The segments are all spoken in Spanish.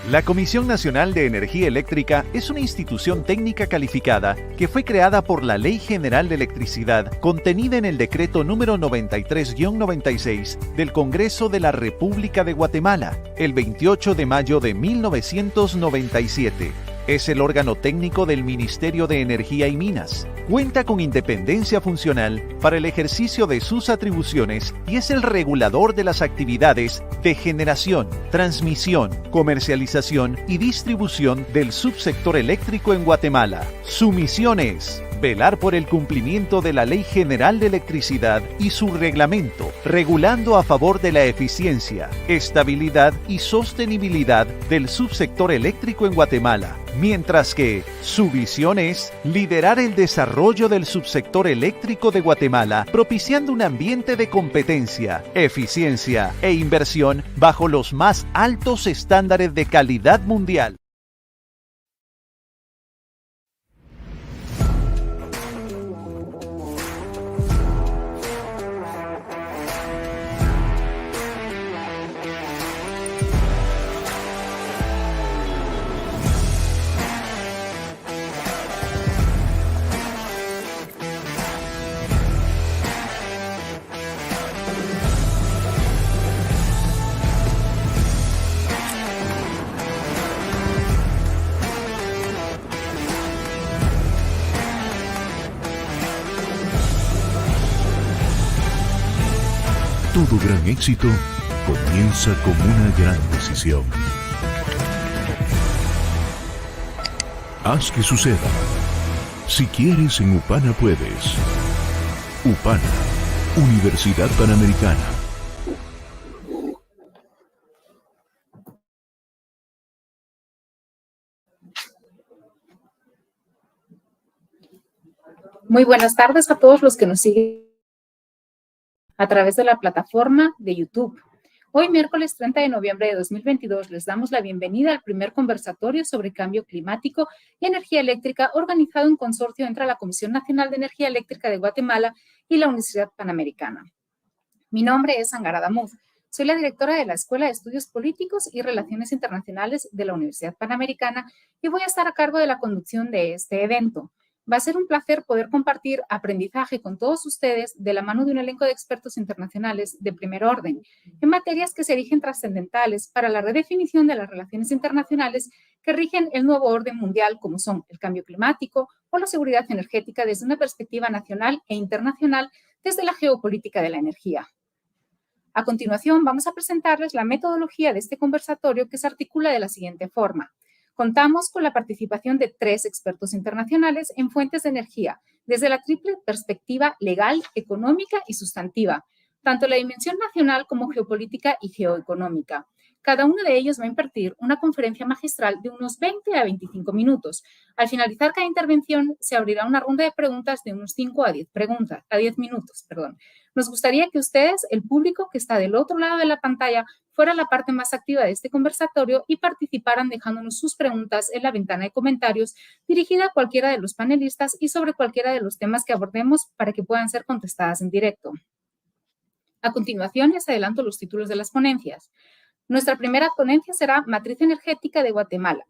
La Comisión Nacional de Energía Eléctrica es una institución técnica calificada que fue creada por la Ley General de Electricidad contenida en el Decreto número 93-96 del Congreso de la República de Guatemala, el 28 de mayo de 1997. Es el órgano técnico del Ministerio de Energía y Minas. Cuenta con independencia funcional para el ejercicio de sus atribuciones y es el regulador de las actividades de generación, transmisión, comercialización y distribución del subsector eléctrico en Guatemala. Su misión es velar por el cumplimiento de la Ley General de Electricidad y su reglamento, regulando a favor de la eficiencia, estabilidad y sostenibilidad del subsector eléctrico en Guatemala, mientras que su visión es liderar el desarrollo del subsector eléctrico de Guatemala, propiciando un ambiente de competencia, eficiencia e inversión bajo los más altos estándares de calidad mundial. Todo gran éxito comienza con una gran decisión. Haz que suceda. Si quieres, en UPANA puedes. UPANA, Universidad Panamericana. Muy buenas tardes a todos los que nos siguen a través de la plataforma de YouTube. Hoy, miércoles 30 de noviembre de 2022, les damos la bienvenida al primer conversatorio sobre cambio climático y energía eléctrica organizado en consorcio entre la Comisión Nacional de Energía Eléctrica de Guatemala y la Universidad Panamericana. Mi nombre es Angara Damuz. Soy la directora de la Escuela de Estudios Políticos y Relaciones Internacionales de la Universidad Panamericana y voy a estar a cargo de la conducción de este evento. Va a ser un placer poder compartir aprendizaje con todos ustedes de la mano de un elenco de expertos internacionales de primer orden en materias que se erigen trascendentales para la redefinición de las relaciones internacionales que rigen el nuevo orden mundial, como son el cambio climático o la seguridad energética desde una perspectiva nacional e internacional desde la geopolítica de la energía. A continuación, vamos a presentarles la metodología de este conversatorio que se articula de la siguiente forma. Contamos con la participación de 3 expertos internacionales en fuentes de energía, desde la triple perspectiva legal, económica y sustantiva, tanto la dimensión nacional como geopolítica y geoeconómica. Cada uno de ellos va a impartir una conferencia magistral de unos 20 a 25 minutos. Al finalizar cada intervención, se abrirá una ronda de preguntas de unos 5 a 10 minutos. Nos gustaría que ustedes, el público que está del otro lado de la pantalla, fuera la parte más activa de este conversatorio y participaran dejándonos sus preguntas en la ventana de comentarios dirigida a cualquiera de los panelistas y sobre cualquiera de los temas que abordemos para que puedan ser contestadas en directo. A continuación, les adelanto los títulos de las ponencias. Nuestra primera ponencia será Matriz Energética de Guatemala.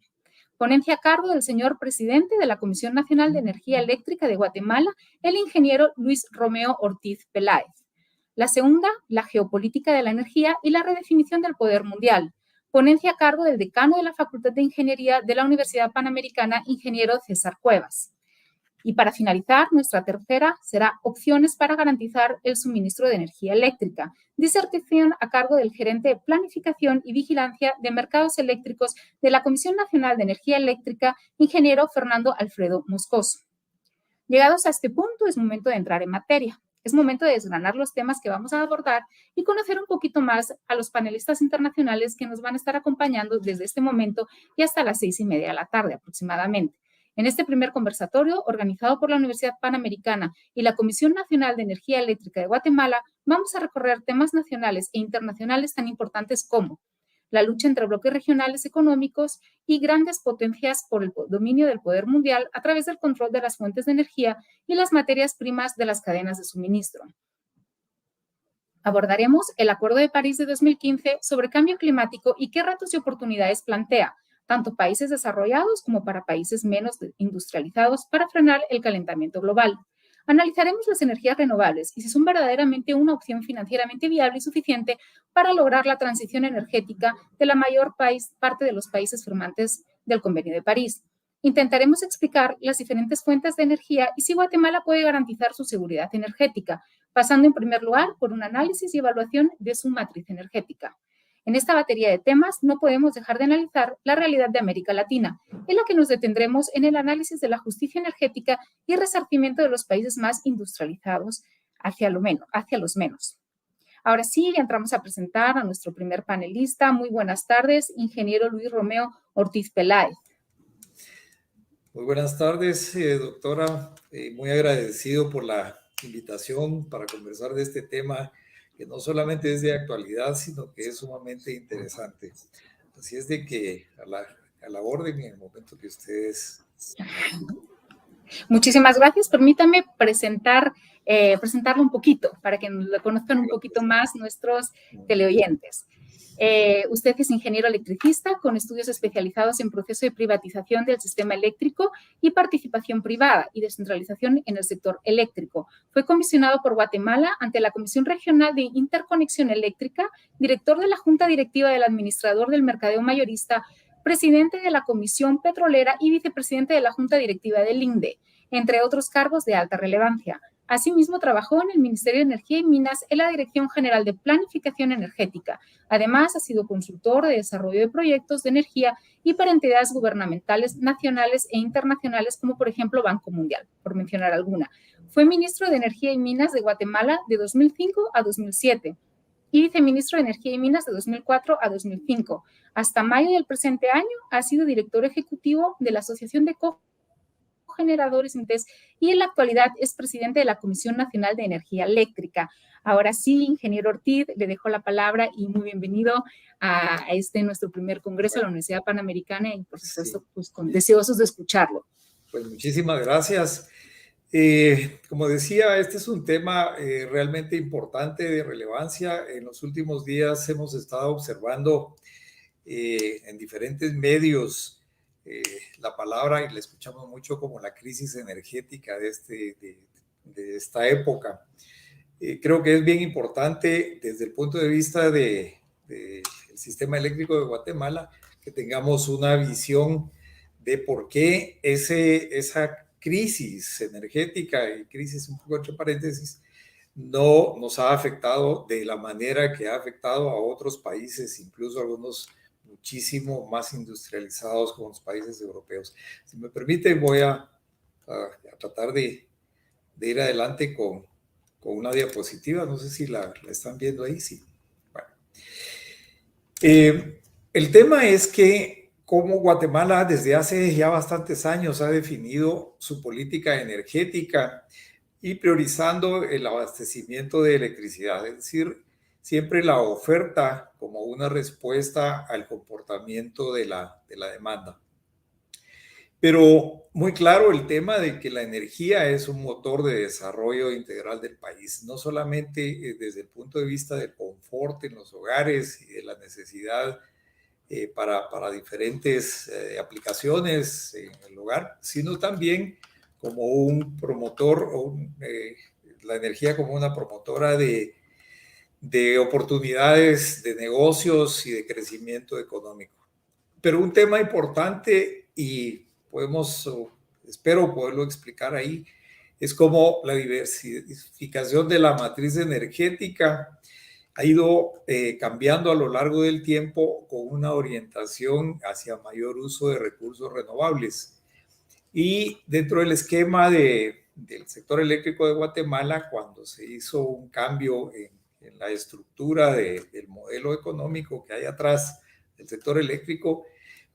Ponencia a cargo del señor presidente de la Comisión Nacional de Energía Eléctrica de Guatemala, el ingeniero Luis Romeo Ortiz Peláez. La segunda, la geopolítica de la energía y la redefinición del poder mundial. Ponencia a cargo del decano de la Facultad de Ingeniería de la Universidad Panamericana, ingeniero César Cuevas. Y para finalizar, nuestra tercera será opciones para garantizar el suministro de energía eléctrica, disertación a cargo del gerente de Planificación y Vigilancia de Mercados Eléctricos de la Comisión Nacional de Energía Eléctrica, ingeniero Fernando Alfredo Moscoso. Llegados a este punto, es momento de entrar en materia. Es momento de desgranar los temas que vamos a abordar y conocer un poquito más a los panelistas internacionales que nos van a estar acompañando desde este momento y hasta las 6:30 de la tarde aproximadamente. En este primer conversatorio, organizado por la Universidad Panamericana y la Comisión Nacional de Energía Eléctrica de Guatemala, vamos a recorrer temas nacionales e internacionales tan importantes como la lucha entre bloques regionales económicos y grandes potencias por el dominio del poder mundial a través del control de las fuentes de energía y las materias primas de las cadenas de suministro. Abordaremos el Acuerdo de París de 2015 sobre cambio climático y qué retos y oportunidades plantea, tanto países desarrollados como para países menos industrializados, para frenar el calentamiento global. Analizaremos las energías renovables y si son verdaderamente una opción financieramente viable y suficiente para lograr la transición energética de la mayor parte de los países firmantes del Convenio de París. Intentaremos explicar las diferentes fuentes de energía y si Guatemala puede garantizar su seguridad energética, pasando en primer lugar por un análisis y evaluación de su matriz energética. En esta batería de temas no podemos dejar de analizar la realidad de América Latina, en la que nos detendremos en el análisis de la justicia energética y resarcimiento de los países más industrializados hacia los menos. Ahora sí, entramos a presentar a nuestro primer panelista. Muy buenas tardes, ingeniero Luis Romeo Ortiz Peláez. Muy buenas tardes, doctora. Muy agradecido por la invitación para conversar de este tema que no solamente es de actualidad, sino que es sumamente interesante. Así es de que a la orden en el momento que ustedes... Muchísimas gracias. Permítame presentarlo un poquito para que lo conozcan un poquito más nuestros teleoyentes. Usted es ingeniero electricista con estudios especializados en proceso de privatización del sistema eléctrico y participación privada y descentralización en el sector eléctrico. Fue comisionado por Guatemala ante la Comisión Regional de Interconexión Eléctrica, director de la Junta Directiva del Administrador del Mercadeo Mayorista, presidente de la Comisión Petrolera y vicepresidente de la Junta Directiva del INDE, entre otros cargos de alta relevancia. Asimismo, trabajó en el Ministerio de Energía y Minas en la Dirección General de Planificación Energética. Además, ha sido consultor de desarrollo de proyectos de energía y para entidades gubernamentales nacionales e internacionales, como por ejemplo Banco Mundial, por mencionar alguna. Fue ministro de Energía y Minas de Guatemala de 2005 a 2007 y viceministro de Energía y Minas de 2004 a 2005. Hasta mayo del presente año ha sido director ejecutivo de la Asociación de Cogeneradores y en la actualidad es presidente de la Comisión Nacional de Energía Eléctrica. Ahora sí, ingeniero Ortiz, le dejo la palabra y muy bienvenido a nuestro primer congreso de la Universidad Panamericana y por supuesto pues, deseosos de escucharlo. Pues muchísimas gracias. Como decía, este es un tema realmente importante, de relevancia. En los últimos días hemos estado observando en diferentes medios la palabra, y la escuchamos mucho como la crisis energética de esta época. Creo que es bien importante desde el punto de vista del sistema eléctrico de Guatemala que tengamos una visión de por qué esa crisis energética, y crisis un poco entre paréntesis, no nos ha afectado de la manera que ha afectado a otros países, incluso algunos muchísimo más industrializados como los países europeos. Si me permite, voy a tratar de ir adelante con una diapositiva. No sé si la están viendo ahí. Sí. Bueno. El tema es que como Guatemala desde hace ya bastantes años ha definido su política energética y priorizando el abastecimiento de electricidad, es decir, siempre la oferta como una respuesta al comportamiento de la demanda. Pero muy claro el tema de que la energía es un motor de desarrollo integral del país, no solamente desde el punto de vista del confort en los hogares y de la necesidad para diferentes aplicaciones en el hogar, sino también como un promotor, la energía como una promotora de oportunidades de negocios y de crecimiento económico. Pero un tema importante, y espero poderlo explicar ahí, es cómo la diversificación de la matriz energética ha ido cambiando a lo largo del tiempo con una orientación hacia mayor uso de recursos renovables. Y dentro del esquema del sector eléctrico de Guatemala, cuando se hizo un cambio en la estructura del modelo económico que hay atrás del sector eléctrico,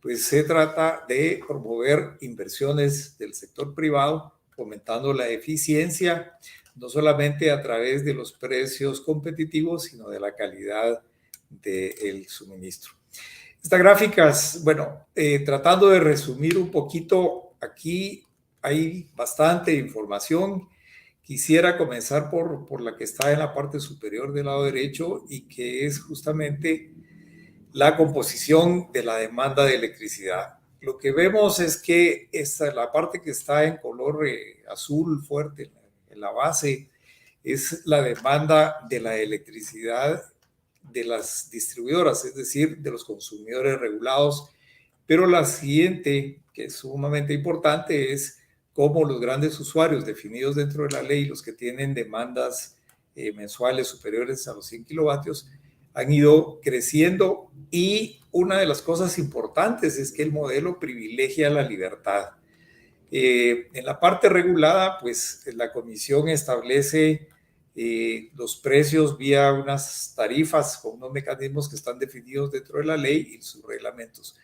pues se trata de promover inversiones del sector privado, fomentando la eficiencia, no solamente a través de los precios competitivos, sino de la calidad del suministro. Estas gráficas, bueno, tratando de resumir un poquito, aquí hay bastante información. Quisiera comenzar por la que está en la parte superior del lado derecho y que es justamente la composición de la demanda de electricidad. Lo que vemos es que la parte que está en color azul fuerte en la base es la demanda de la electricidad de las distribuidoras, es decir, de los consumidores regulados. Pero la siguiente, que es sumamente importante, es cómo los grandes usuarios definidos dentro de la ley, los que tienen demandas mensuales superiores a los 100 kilovatios, han ido creciendo, y una de las cosas importantes es que el modelo privilegia la libertad. En la parte regulada, pues la comisión establece los precios vía unas tarifas con unos mecanismos que están definidos dentro de la ley y sus reglamentos.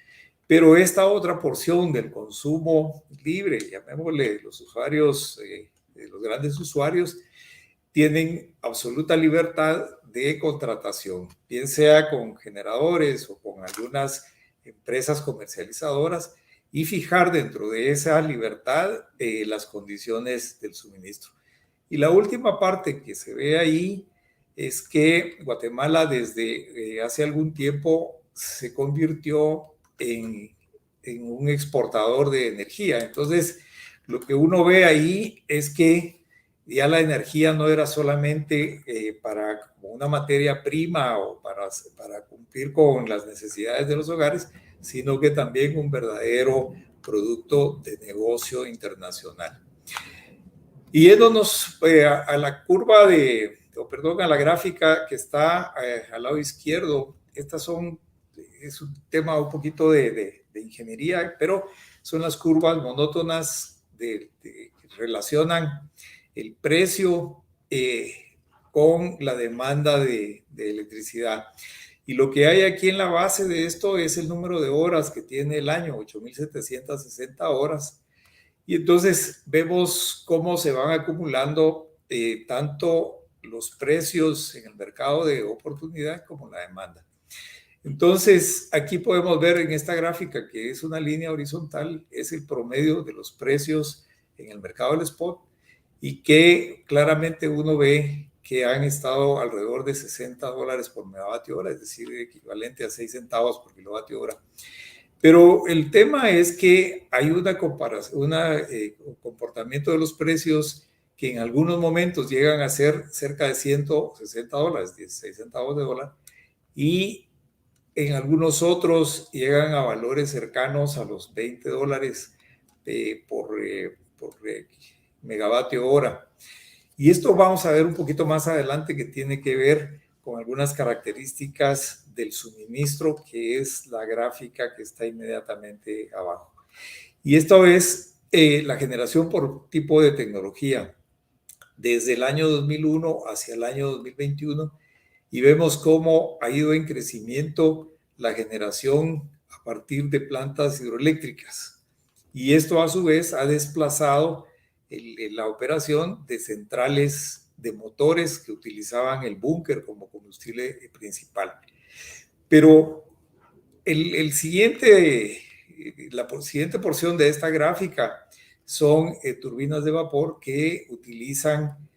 Pero esta otra porción del consumo libre, llamémosle los usuarios, los grandes usuarios, tienen absoluta libertad de contratación, bien sea con generadores o con algunas empresas comercializadoras, y fijar dentro de esa libertad las condiciones del suministro. Y la última parte que se ve ahí es que Guatemala desde hace algún tiempo se convirtió en un exportador de energía. Entonces, lo que uno ve ahí es que ya la energía no era solamente para como una materia prima o para cumplir con las necesidades de los hogares, sino que también un verdadero producto de negocio internacional. Y yéndonos a la curva a la gráfica que está al lado izquierdo, es un tema un poquito de ingeniería, pero son las curvas monótonas que relacionan el precio con la demanda de electricidad. Y lo que hay aquí en la base de esto es el número de horas que tiene el año, 8.760 horas. Y entonces vemos cómo se van acumulando tanto los precios en el mercado de oportunidad como la demanda. Entonces, aquí podemos ver en esta gráfica, que es una línea horizontal, es el promedio de los precios en el mercado del spot, y que claramente uno ve que han estado alrededor de $60 por megavatio hora, es decir, equivalente a 6 centavos por kilovatio hora. Pero el tema es que hay una comparación, un comportamiento de los precios que en algunos momentos llegan a ser cerca de $160, 16 centavos de dólar, y en algunos otros llegan a valores cercanos a los $20 por megavatio hora. Y esto vamos a ver un poquito más adelante, que tiene que ver con algunas características del suministro, que es la gráfica que está inmediatamente abajo. Y esto es la generación por tipo de tecnología desde el año 2001 hacia el año 2021, y vemos cómo ha ido en crecimiento la generación a partir de plantas hidroeléctricas. Y esto a su vez ha desplazado la operación de centrales de motores que utilizaban el búnker como combustible principal. Pero la siguiente porción de esta gráfica son turbinas de vapor que utilizan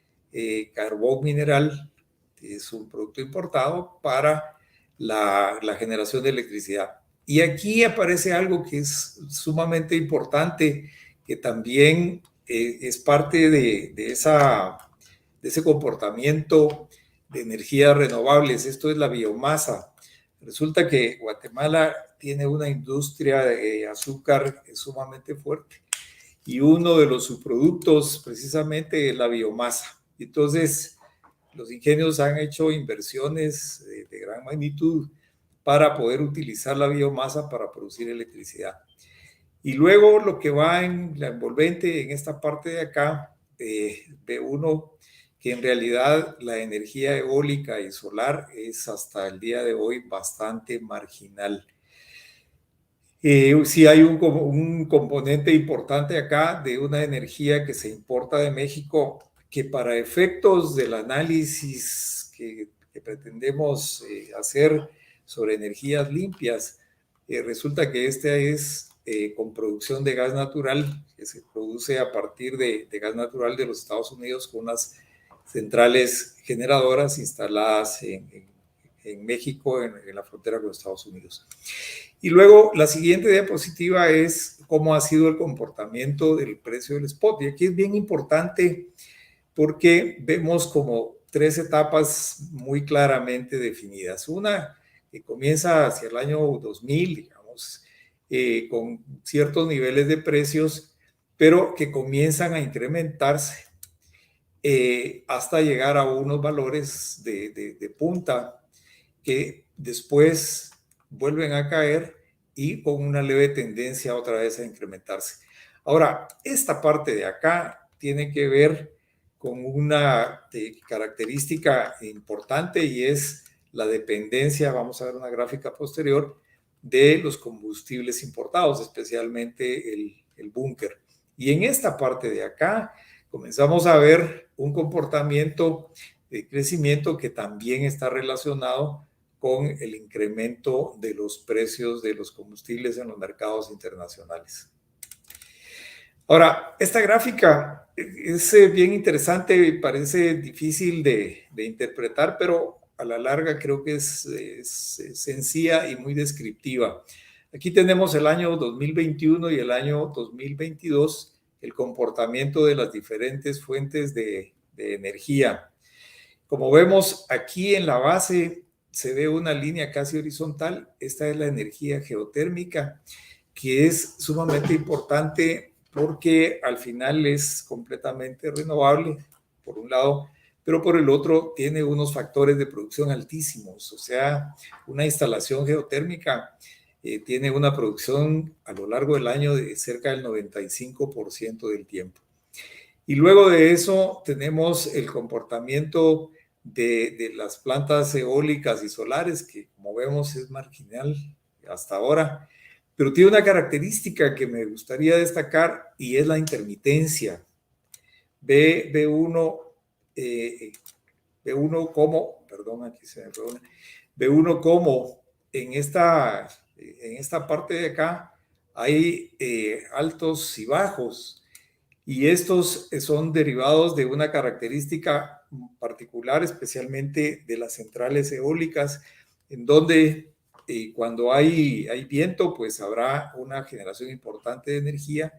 carbón mineral, que es un producto importado, para la generación de electricidad. Y aquí aparece algo que es sumamente importante, que también es parte de ese comportamiento de energías renovables. Esto es la biomasa. Resulta que Guatemala tiene una industria de azúcar sumamente fuerte, y uno de los subproductos precisamente es la biomasa. Entonces, los ingenios han hecho inversiones de gran magnitud para poder utilizar la biomasa para producir electricidad. Y luego lo que va en la envolvente, en esta parte de acá, ve uno que en realidad la energía eólica y solar es hasta el día de hoy bastante marginal. Sí hay un componente importante acá de una energía que se importa de México, que para efectos del análisis que pretendemos hacer sobre energías limpias, resulta que este es con producción de gas natural, que se produce a partir de gas natural de los Estados Unidos, con unas centrales generadoras instaladas en en México, en la frontera con Estados Unidos. Y luego la siguiente diapositiva es cómo ha sido el comportamiento del precio del spot. Y aquí es bien importante porque vemos como tres etapas muy claramente definidas. Una que comienza hacia el año 2000, digamos, con ciertos niveles de precios, pero que comienzan a incrementarse hasta llegar a unos valores de punta que después vuelven a caer y con una leve tendencia otra vez a incrementarse. Ahora, esta parte de acá tiene que ver con una característica importante y es la dependencia, vamos a ver una gráfica posterior, de los combustibles importados, especialmente el búnker. Y en esta parte de acá comenzamos a ver un comportamiento de crecimiento que también está relacionado con el incremento de los precios de los combustibles en los mercados internacionales. Ahora, esta gráfica es bien interesante y parece difícil de interpretar, pero a la larga creo que es sencilla y muy descriptiva. Aquí tenemos el año 2021 y el año 2022, el comportamiento de las diferentes fuentes de energía. Como vemos aquí en la base se ve una línea casi horizontal. Esta es la energía geotérmica, que es sumamente importante porque al final es completamente renovable, por un lado, pero por el otro tiene unos factores de producción altísimos. O sea, una instalación geotérmica tiene una producción a lo largo del año de cerca del 95% del tiempo. Y luego de eso tenemos el comportamiento de las plantas eólicas y solares, que como vemos es marginal hasta ahora, pero tiene una característica que me gustaría destacar y es la intermitencia. Ve uno como, perdón, aquí se me fue una, ve uno como en esta parte de acá hay altos y bajos. Y estos son derivados de una característica particular, especialmente de las centrales eólicas, en donde cuando hay viento, pues habrá una generación importante de energía,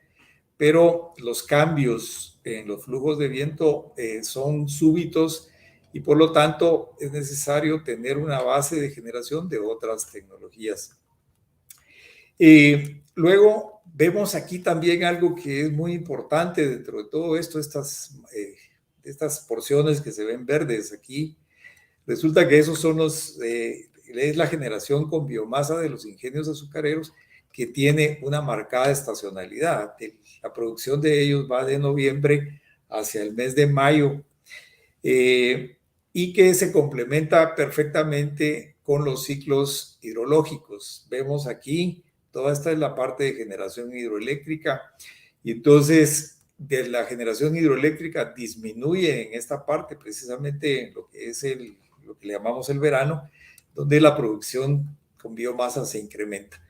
pero los cambios en los flujos de viento son súbitos y por lo tanto es necesario tener una base de generación de otras tecnologías. Luego vemos aquí también algo que es muy importante dentro de todo esto, estas porciones que se ven verdes aquí. Resulta que esos son es la generación con biomasa de los ingenios azucareros, que tiene una marcada estacionalidad. La producción de ellos va de noviembre hacia el mes de mayo y que se complementa perfectamente con los ciclos hidrológicos. Vemos aquí, toda esta es la parte de generación hidroeléctrica y entonces de la generación hidroeléctrica disminuye en esta parte, precisamente en lo que es lo que le llamamos el verano, donde la producción con biomasa se incrementa.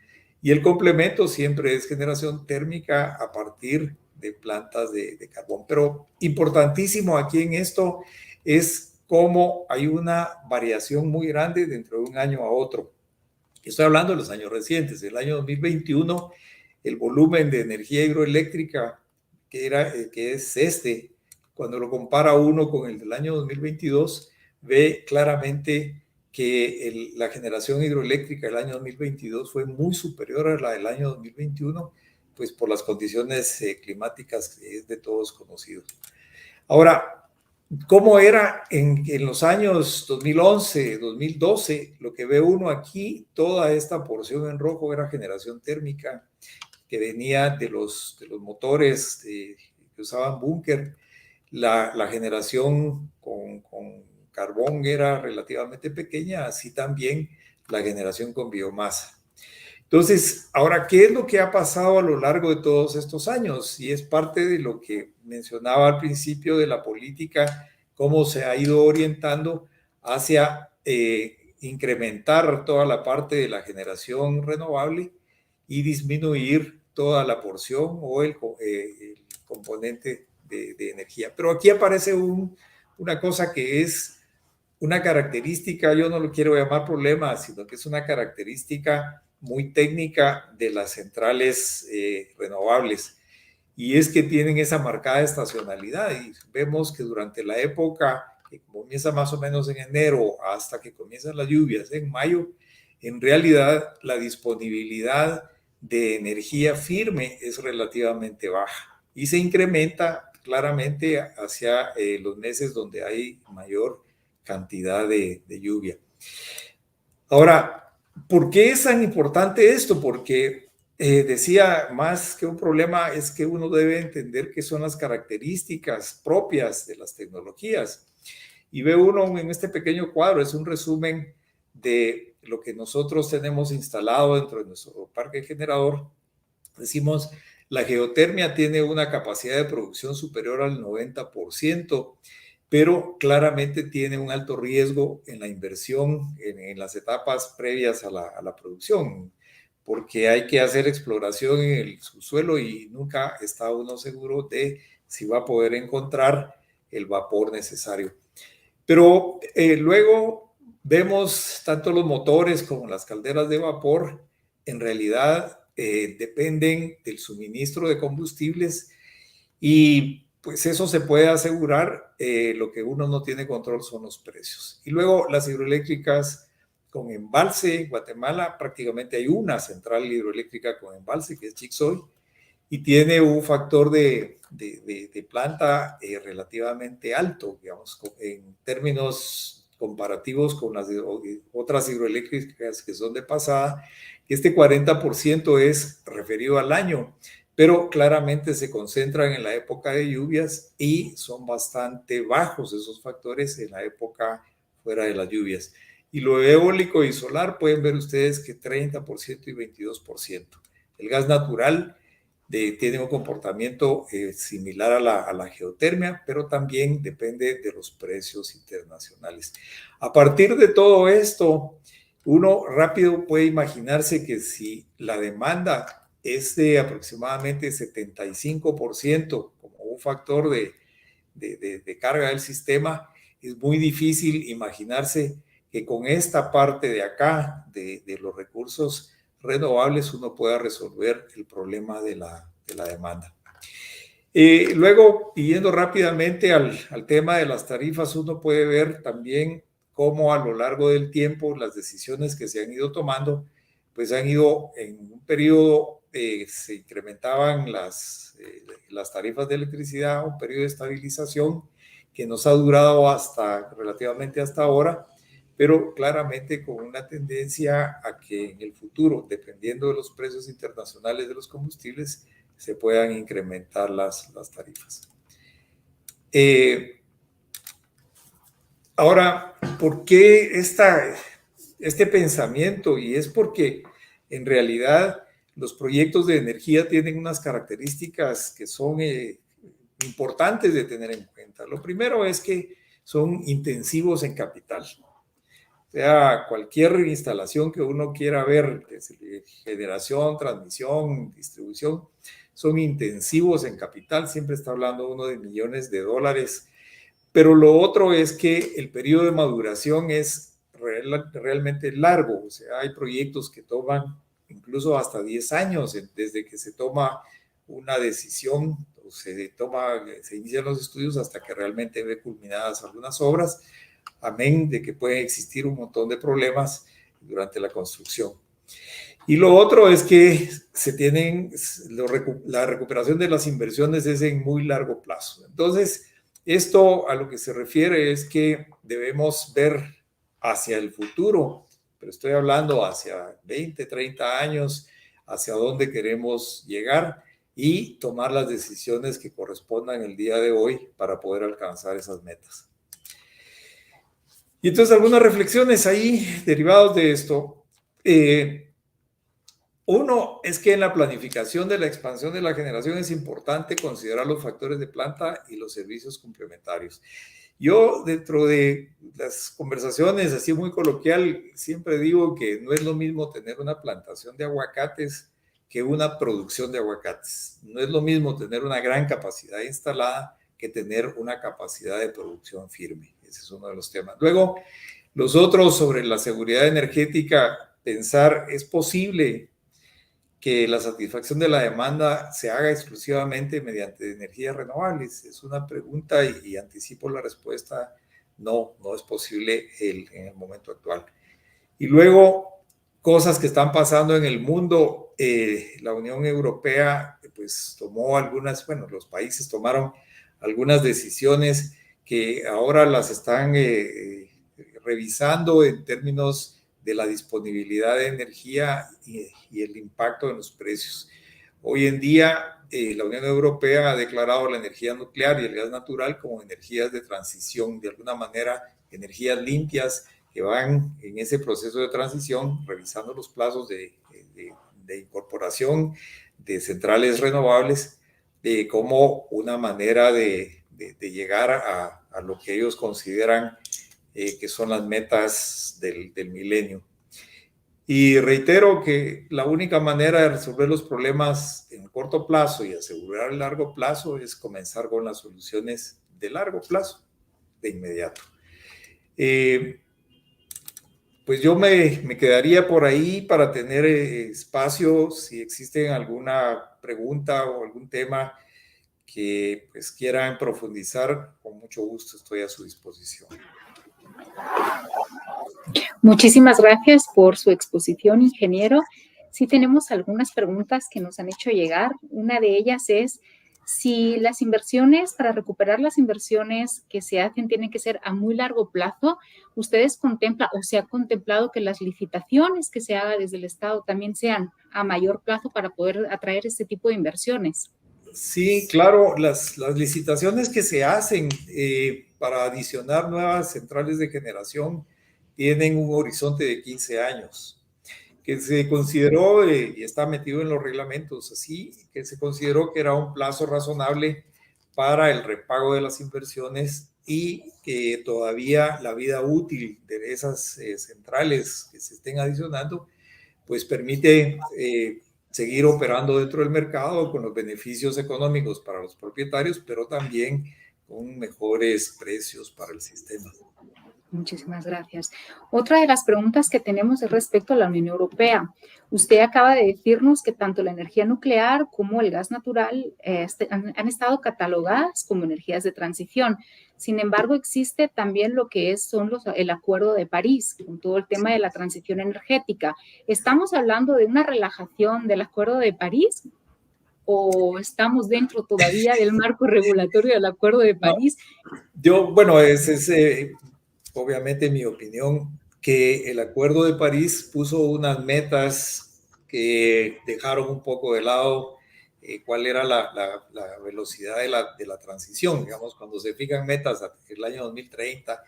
Y el complemento siempre es generación térmica a partir de plantas de carbón. Pero importantísimo aquí en esto es cómo hay una variación muy grande dentro de un año a otro. Estoy hablando de los años recientes. El año 2021, el volumen de energía hidroeléctrica que es cuando lo compara uno con el del año 2022, ve claramente que la generación hidroeléctrica del año 2022 fue muy superior a la del año 2021, pues por las condiciones climáticas que es de todos conocidos. Ahora, ¿cómo era en los años 2011, 2012? Lo que ve uno aquí, toda esta porción en rojo era generación térmica que venía de los motores que usaban búnker. La generación con carbón era relativamente pequeña, así también la generación con biomasa. Entonces, ahora, ¿qué es lo que ha pasado a lo largo de todos estos años? Y es parte de lo que mencionaba al principio de la política, cómo se ha ido orientando hacia incrementar toda la parte de la generación renovable y disminuir toda la porción o el componente de energía. Pero aquí aparece una cosa que es una característica, yo no lo quiero llamar problema, sino que es una característica muy técnica de las centrales renovables. Y es que tienen esa marcada estacionalidad y vemos que durante la época que comienza más o menos en enero hasta que comienzan las lluvias en mayo, en realidad la disponibilidad de energía firme es relativamente baja y se incrementa claramente hacia los meses donde hay mayor cantidad de lluvia. Ahora, ¿por qué es tan importante esto? Porque decía, más que un problema es que uno debe entender qué son las características propias de las tecnologías. Y ve uno en este pequeño cuadro, es un resumen de lo que nosotros tenemos instalado dentro de nuestro parque generador. Decimos, la geotermia tiene una capacidad de producción superior al 90%, pero claramente tiene un alto riesgo en la inversión en las etapas previas a la producción, porque hay que hacer exploración en el subsuelo y nunca está uno seguro de si va a poder encontrar el vapor necesario. Pero luego vemos tanto los motores como las calderas de vapor, en realidad dependen del suministro de combustibles y pues eso se puede asegurar. Lo que uno no tiene control son los precios. Y luego las hidroeléctricas con embalse. En Guatemala prácticamente hay una central hidroeléctrica con embalse, que es Chixoy, y tiene un factor de planta relativamente alto, digamos, en términos comparativos con las otras hidroeléctricas que son de pasada. Este 40% es referido al año, pero claramente se concentran en la época de lluvias y son bastante bajos esos factores en la época fuera de las lluvias. Y lo eólico y solar pueden ver ustedes que 30% y 22%. El gas natural tiene un comportamiento similar a la geotermia, pero también depende de los precios internacionales. A partir de todo esto, uno rápido puede imaginarse que si la demanda es de aproximadamente 75% como un factor de carga del sistema, es muy difícil imaginarse que con esta parte de acá, de los recursos renovables, uno pueda resolver el problema de la demanda. Luego, yendo rápidamente al tema de las tarifas, uno puede ver también cómo a lo largo del tiempo las decisiones que se han ido tomando, pues han ido en un periodo, se incrementaban las tarifas de electricidad, un periodo de estabilización que nos ha durado relativamente hasta ahora, pero claramente con una tendencia a que en el futuro, dependiendo de los precios internacionales de los combustibles, se puedan incrementar las tarifas. Ahora, ¿por qué este pensamiento? Y es porque en realidad los proyectos de energía tienen unas características que son importantes de tener en cuenta. Lo primero es que son intensivos en capital. O sea, cualquier instalación que uno quiera ver, generación, transmisión, distribución, son intensivos en capital. Siempre está hablando uno de millones de dólares. Pero lo otro es que el periodo de maduración es realmente largo. O sea, hay proyectos que toman incluso hasta 10 años desde que se toma una decisión o se inician los estudios hasta que realmente ve culminadas algunas obras. Amén de que pueden existir un montón de problemas durante la construcción. Y lo otro es que la recuperación de las inversiones es en muy largo plazo. Entonces, esto a lo que se refiere es que debemos ver hacia el futuro, pero estoy hablando hacia 20, 30 años, hacia dónde queremos llegar y tomar las decisiones que correspondan el día de hoy para poder alcanzar esas metas. Y entonces algunas reflexiones ahí derivadas de esto. Uno es que en la planificación de la expansión de la generación es importante considerar los factores de planta y los servicios complementarios. Yo, dentro de las conversaciones así muy coloquial, siempre digo que no es lo mismo tener una plantación de aguacates que una producción de aguacates. No es lo mismo tener una gran capacidad instalada que tener una capacidad de producción firme. ese es uno de los temas. Luego, los otros sobre la seguridad energética, pensar, ¿es posible que la satisfacción de la demanda se haga exclusivamente mediante energías renovables? Es una pregunta y anticipo la respuesta, no es posible en el momento actual. Y luego, cosas que están pasando en el mundo, la Unión Europea pues tomó algunas, bueno, los países tomaron algunas decisiones que ahora las están revisando en términos de la disponibilidad de energía y el impacto en los precios. Hoy en día, la Unión Europea ha declarado la energía nuclear y el gas natural como energías de transición, de alguna manera, energías limpias que van en ese proceso de transición, revisando los plazos de incorporación de centrales renovables como una manera de llegar a lo que ellos consideran que son las metas del milenio. Y reitero que la única manera de resolver los problemas en corto plazo y asegurar el largo plazo es comenzar con las soluciones de largo plazo, de inmediato. Pues yo me quedaría por ahí para tener espacio, si existe alguna pregunta o algún tema que pues quieran profundizar, con mucho gusto estoy a su disposición. Muchísimas gracias por su exposición, ingeniero. Sí tenemos algunas preguntas que nos han hecho llegar. Una de ellas es si las inversiones, para recuperar las inversiones que se hacen, tienen que ser a muy largo plazo. ¿Ustedes contemplan o se ha contemplado que las licitaciones que se hagan desde el Estado también sean a mayor plazo para poder atraer este tipo de inversiones? Sí, claro, las licitaciones que se hacen para adicionar nuevas centrales de generación tienen un horizonte de 15 años, que se consideró, y está metido en los reglamentos así, que se consideró que era un plazo razonable para el repago de las inversiones y que todavía la vida útil de esas centrales que se estén adicionando, pues permite seguir operando dentro del mercado con los beneficios económicos para los propietarios, pero también con mejores precios para el sistema. Muchísimas gracias. Otra de las preguntas que tenemos es respecto a la Unión Europea. Usted acaba de decirnos que tanto la energía nuclear como el gas natural han estado catalogadas como energías de transición. Sin embargo, existe también lo que el Acuerdo de París, con todo el tema de la transición energética. ¿Estamos hablando de una relajación del Acuerdo de París o estamos dentro todavía del marco regulatorio del Acuerdo de París? Bueno, obviamente mi opinión, que el Acuerdo de París puso unas metas que dejaron un poco de lado cuál era la velocidad de la transición, digamos, cuando se fijan metas el año 2030.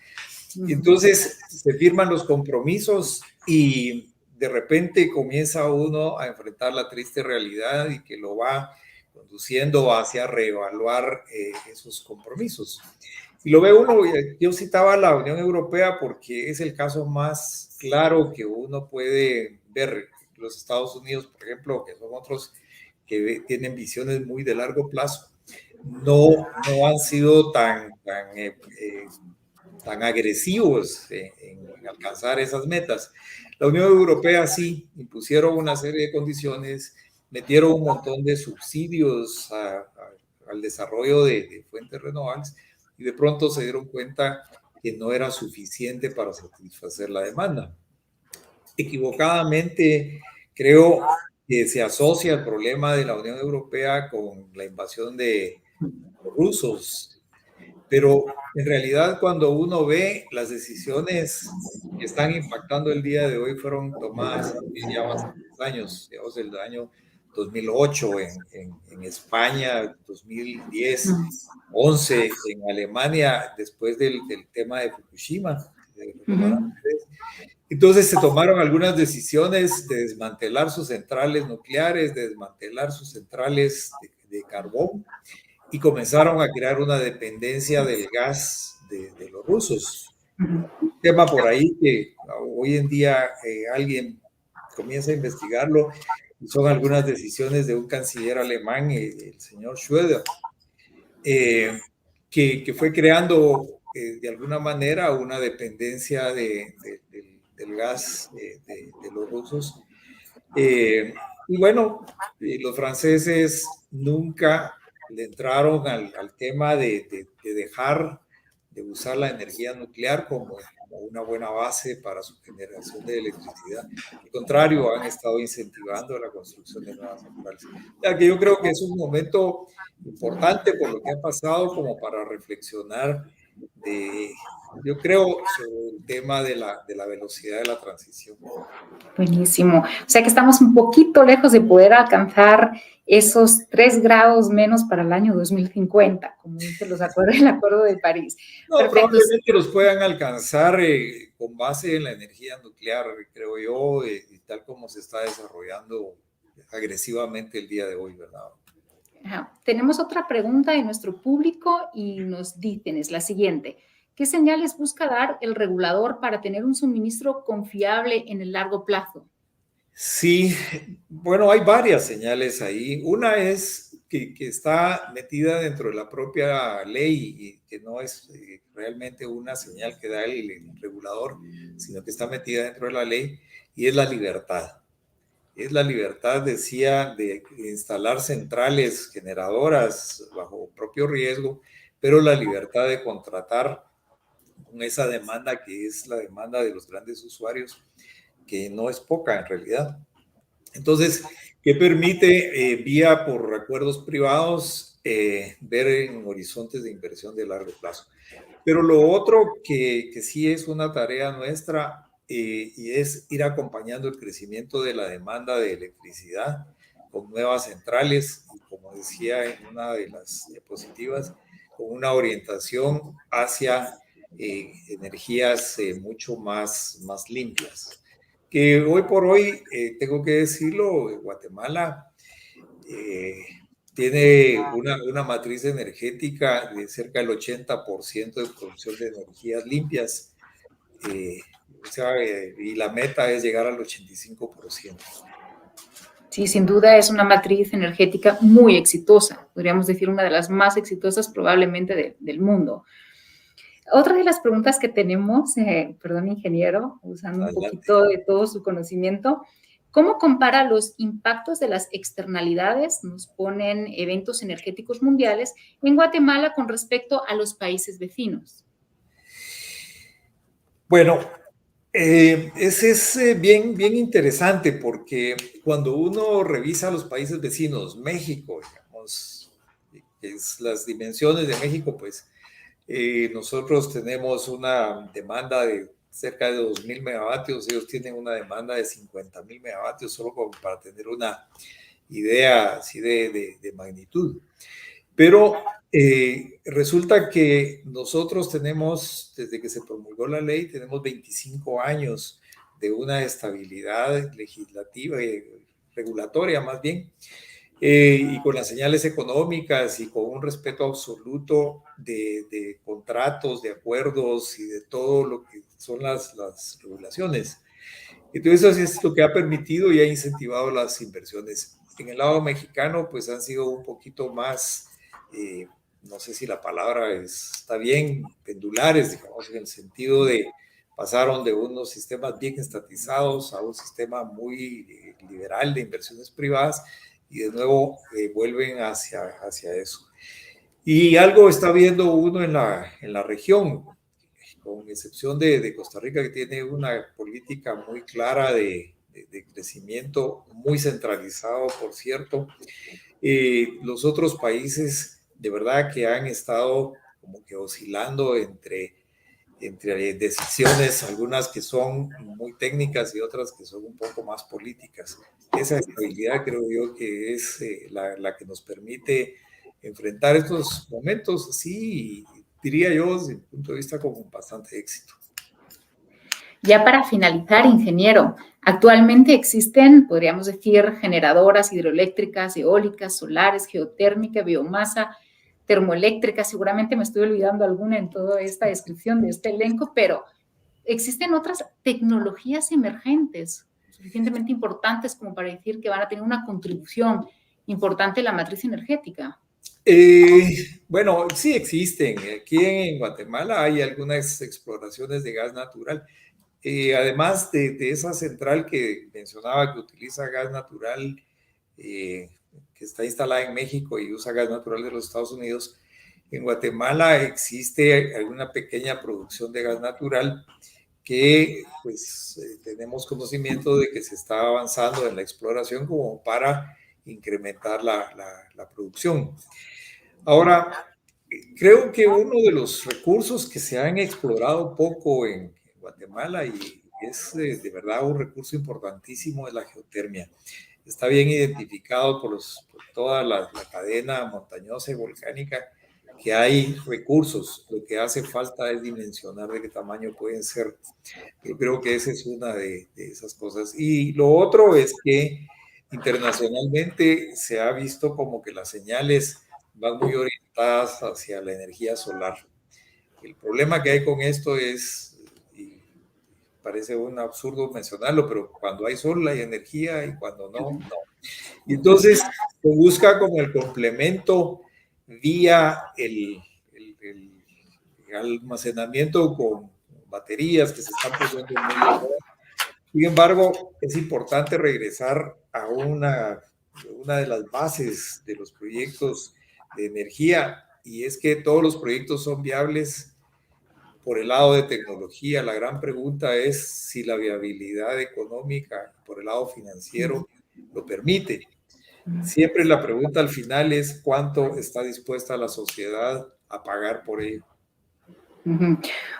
Entonces se firman los compromisos y de repente comienza uno a enfrentar la triste realidad y que lo va conduciendo hacia reevaluar esos compromisos. Y lo ve uno, yo citaba a la Unión Europea porque es el caso más claro que uno puede ver. Los Estados Unidos, por ejemplo, que son otros que tienen visiones muy de largo plazo, no han sido tan agresivos en alcanzar esas metas. La Unión Europea sí impusieron una serie de condiciones, metieron un montón de subsidios al desarrollo de fuentes renovables, y de pronto se dieron cuenta que no era suficiente para satisfacer la demanda. Equivocadamente, creo que se asocia el problema de la Unión Europea con la invasión de los rusos, pero en realidad cuando uno ve las decisiones que están impactando el día de hoy fueron tomadas ya bastantes años, digamos el año 2008 en España, 2010, 11 en Alemania, después del tema de Fukushima. Entonces se tomaron algunas decisiones de desmantelar sus centrales nucleares, de desmantelar sus centrales de carbón, y comenzaron a crear una dependencia del gas de los rusos. Un tema por ahí que hoy en día alguien comienza a investigarlo, y son algunas decisiones de un canciller alemán, el señor Schröder, que fue creando de alguna manera una dependencia del gas de los rusos. Y bueno, los franceses nunca le entraron al tema de dejar de usar la energía nuclear como una buena base para su generación de electricidad. Al contrario, han estado incentivando la construcción de nuevas centrales. Ya que yo creo que es un momento importante por lo que ha pasado como para reflexionar yo creo, sobre el tema de la velocidad de la transición. Buenísimo. O sea que estamos un poquito lejos de poder alcanzar esos 3 grados menos para el año 2050, como dicen el Acuerdo de París. No, Perfecto. probablemente los puedan alcanzar con base en la energía nuclear, creo yo, y tal como se está desarrollando agresivamente el día de hoy, ¿verdad? Tenemos otra pregunta de nuestro público y nos dicen, es la siguiente. ¿Qué señales busca dar el regulador para tener un suministro confiable en el largo plazo? Sí, bueno, hay varias señales ahí. Una es que está metida dentro de la propia ley y que no es realmente una señal que da el regulador, sino que está metida dentro de la ley, y es la libertad. Es la libertad, decía, de instalar centrales generadoras bajo propio riesgo, pero la libertad de contratar con esa demanda que es la demanda de los grandes usuarios, que no es poca en realidad. Entonces, ¿qué permite vía por acuerdos privados ver en horizontes de inversión de largo plazo? Pero lo otro que sí es una tarea nuestra y es ir acompañando el crecimiento de la demanda de electricidad con nuevas centrales y, como decía en una de las diapositivas, con una orientación hacia energías mucho más limpias. Que hoy por hoy, tengo que decirlo, Guatemala tiene una matriz energética de cerca del 80% de producción de energías limpias, y la meta es llegar al 85%. Sí, sin duda es una matriz energética muy exitosa, podríamos decir una de las más exitosas probablemente del mundo. Otra de las preguntas que tenemos, perdón, ingeniero, usando un poquito de todo su conocimiento, ¿cómo compara los impactos de las externalidades, nos ponen eventos energéticos mundiales, en Guatemala con respecto a los países vecinos? Bueno, ese es bien interesante porque cuando uno revisa los países vecinos, México, digamos, que es las dimensiones de México, pues nosotros tenemos una demanda de cerca de 2.000 megavatios, ellos tienen una demanda de 50.000 megavatios, solo como para tener una idea así de magnitud. Pero resulta que nosotros tenemos, desde que se promulgó la ley, tenemos 25 años de una estabilidad legislativa y regulatoria más bien, y con las señales económicas y con un respeto absoluto de contratos, de acuerdos y de todo lo que son las regulaciones. Entonces eso es lo que ha permitido y ha incentivado las inversiones. En el lado mexicano pues han sido un poquito más, no sé si la palabra está bien, pendulares, digamos, en el sentido de pasaron de unos sistemas bien estatizados a un sistema muy liberal de inversiones privadas, y de nuevo vuelven hacia eso. Y algo está viendo uno en la región, con excepción de Costa Rica, que tiene una política muy clara de crecimiento, muy centralizado, por cierto. Los otros países, de verdad, que han estado como que oscilando entre decisiones, algunas que son muy técnicas y otras que son un poco más políticas. Esa estabilidad creo yo que es la que nos permite enfrentar estos momentos, sí, diría yo, desde mi punto de vista, con bastante éxito. Ya para finalizar, ingeniero, actualmente existen, podríamos decir, generadoras hidroeléctricas, eólicas, solares, geotérmica, biomasa, termoeléctrica, seguramente me estoy olvidando alguna en toda esta descripción de este elenco, pero existen otras tecnologías emergentes suficientemente importantes como para decir que van a tener una contribución importante en la matriz energética. Bueno, sí existen. Aquí en Guatemala hay algunas exploraciones de gas natural. Además de esa central que mencionaba que utiliza gas natural, que está instalada en México y usa gas natural de los Estados Unidos, en Guatemala existe alguna pequeña producción de gas natural que pues tenemos conocimiento de que se está avanzando en la exploración como para incrementar la producción. Ahora, creo que uno de los recursos que se han explorado poco en Guatemala y es de verdad un recurso importantísimo es la geotermia. Está bien identificado por toda la cadena montañosa y volcánica que hay recursos. Lo que hace falta es dimensionar de qué tamaño pueden ser. Yo creo que esa es una de esas cosas. Y lo otro es que internacionalmente se ha visto como que las señales van muy orientadas hacia la energía solar. El problema que hay con esto es, y parece un absurdo mencionarlo, pero cuando hay sol hay energía y cuando no, no. Y entonces se busca como el complemento vía el almacenamiento con baterías que se están poniendo muy de moda. Sin embargo, es importante regresar a una de las bases de los proyectos de energía, y es que todos los proyectos son viables por el lado de tecnología. La gran pregunta es si la viabilidad económica por el lado financiero lo permite. Siempre la pregunta al final es cuánto está dispuesta la sociedad a pagar por ello.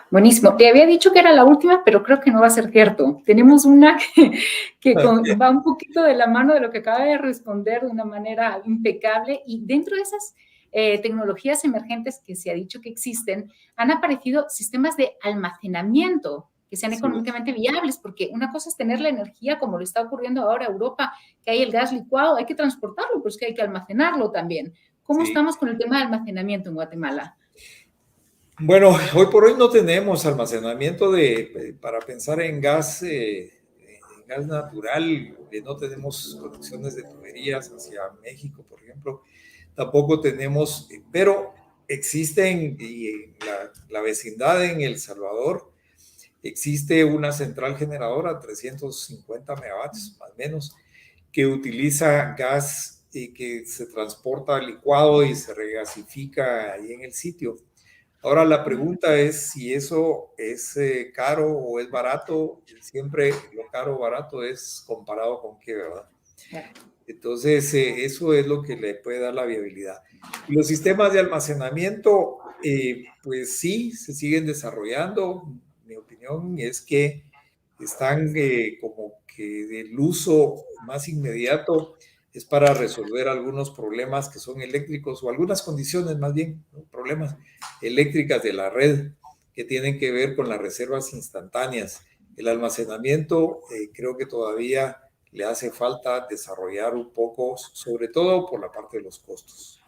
Buenísimo. Te había dicho que era la última, pero creo que no va a ser cierto. Tenemos una que va un poquito de la mano de lo que acaba de responder de una manera impecable, y dentro de esas tecnologías emergentes que se ha dicho que existen, han aparecido sistemas de almacenamiento que sean económicamente viables, porque una cosa es tener la energía, como lo está ocurriendo ahora en Europa, que hay el gas licuado, hay que transportarlo, pero es que hay que almacenarlo también. ¿Cómo estamos con el tema de almacenamiento en Guatemala? Bueno, hoy por hoy no tenemos almacenamiento para pensar en gas natural. No tenemos conexiones de tuberías hacia México, por ejemplo. Tampoco tenemos, pero existen, y en la vecindad en El Salvador, existe una central generadora, 350 megavatios más o menos, que utiliza gas y que se transporta licuado y se regasifica ahí en el sitio. Ahora la pregunta es si eso es caro o es barato. Siempre lo caro o barato es comparado con qué, ¿verdad? Entonces eso es lo que le puede dar la viabilidad. Y los sistemas de almacenamiento, pues sí, se siguen desarrollando. Mi opinión es que están como que el uso más inmediato es para resolver algunos problemas que son eléctricos, o algunas condiciones más bien, ¿no? Problemas eléctricas de la red que tienen que ver con las reservas instantáneas. El almacenamiento creo que todavía le hace falta desarrollar un poco, sobre todo por la parte de los costos.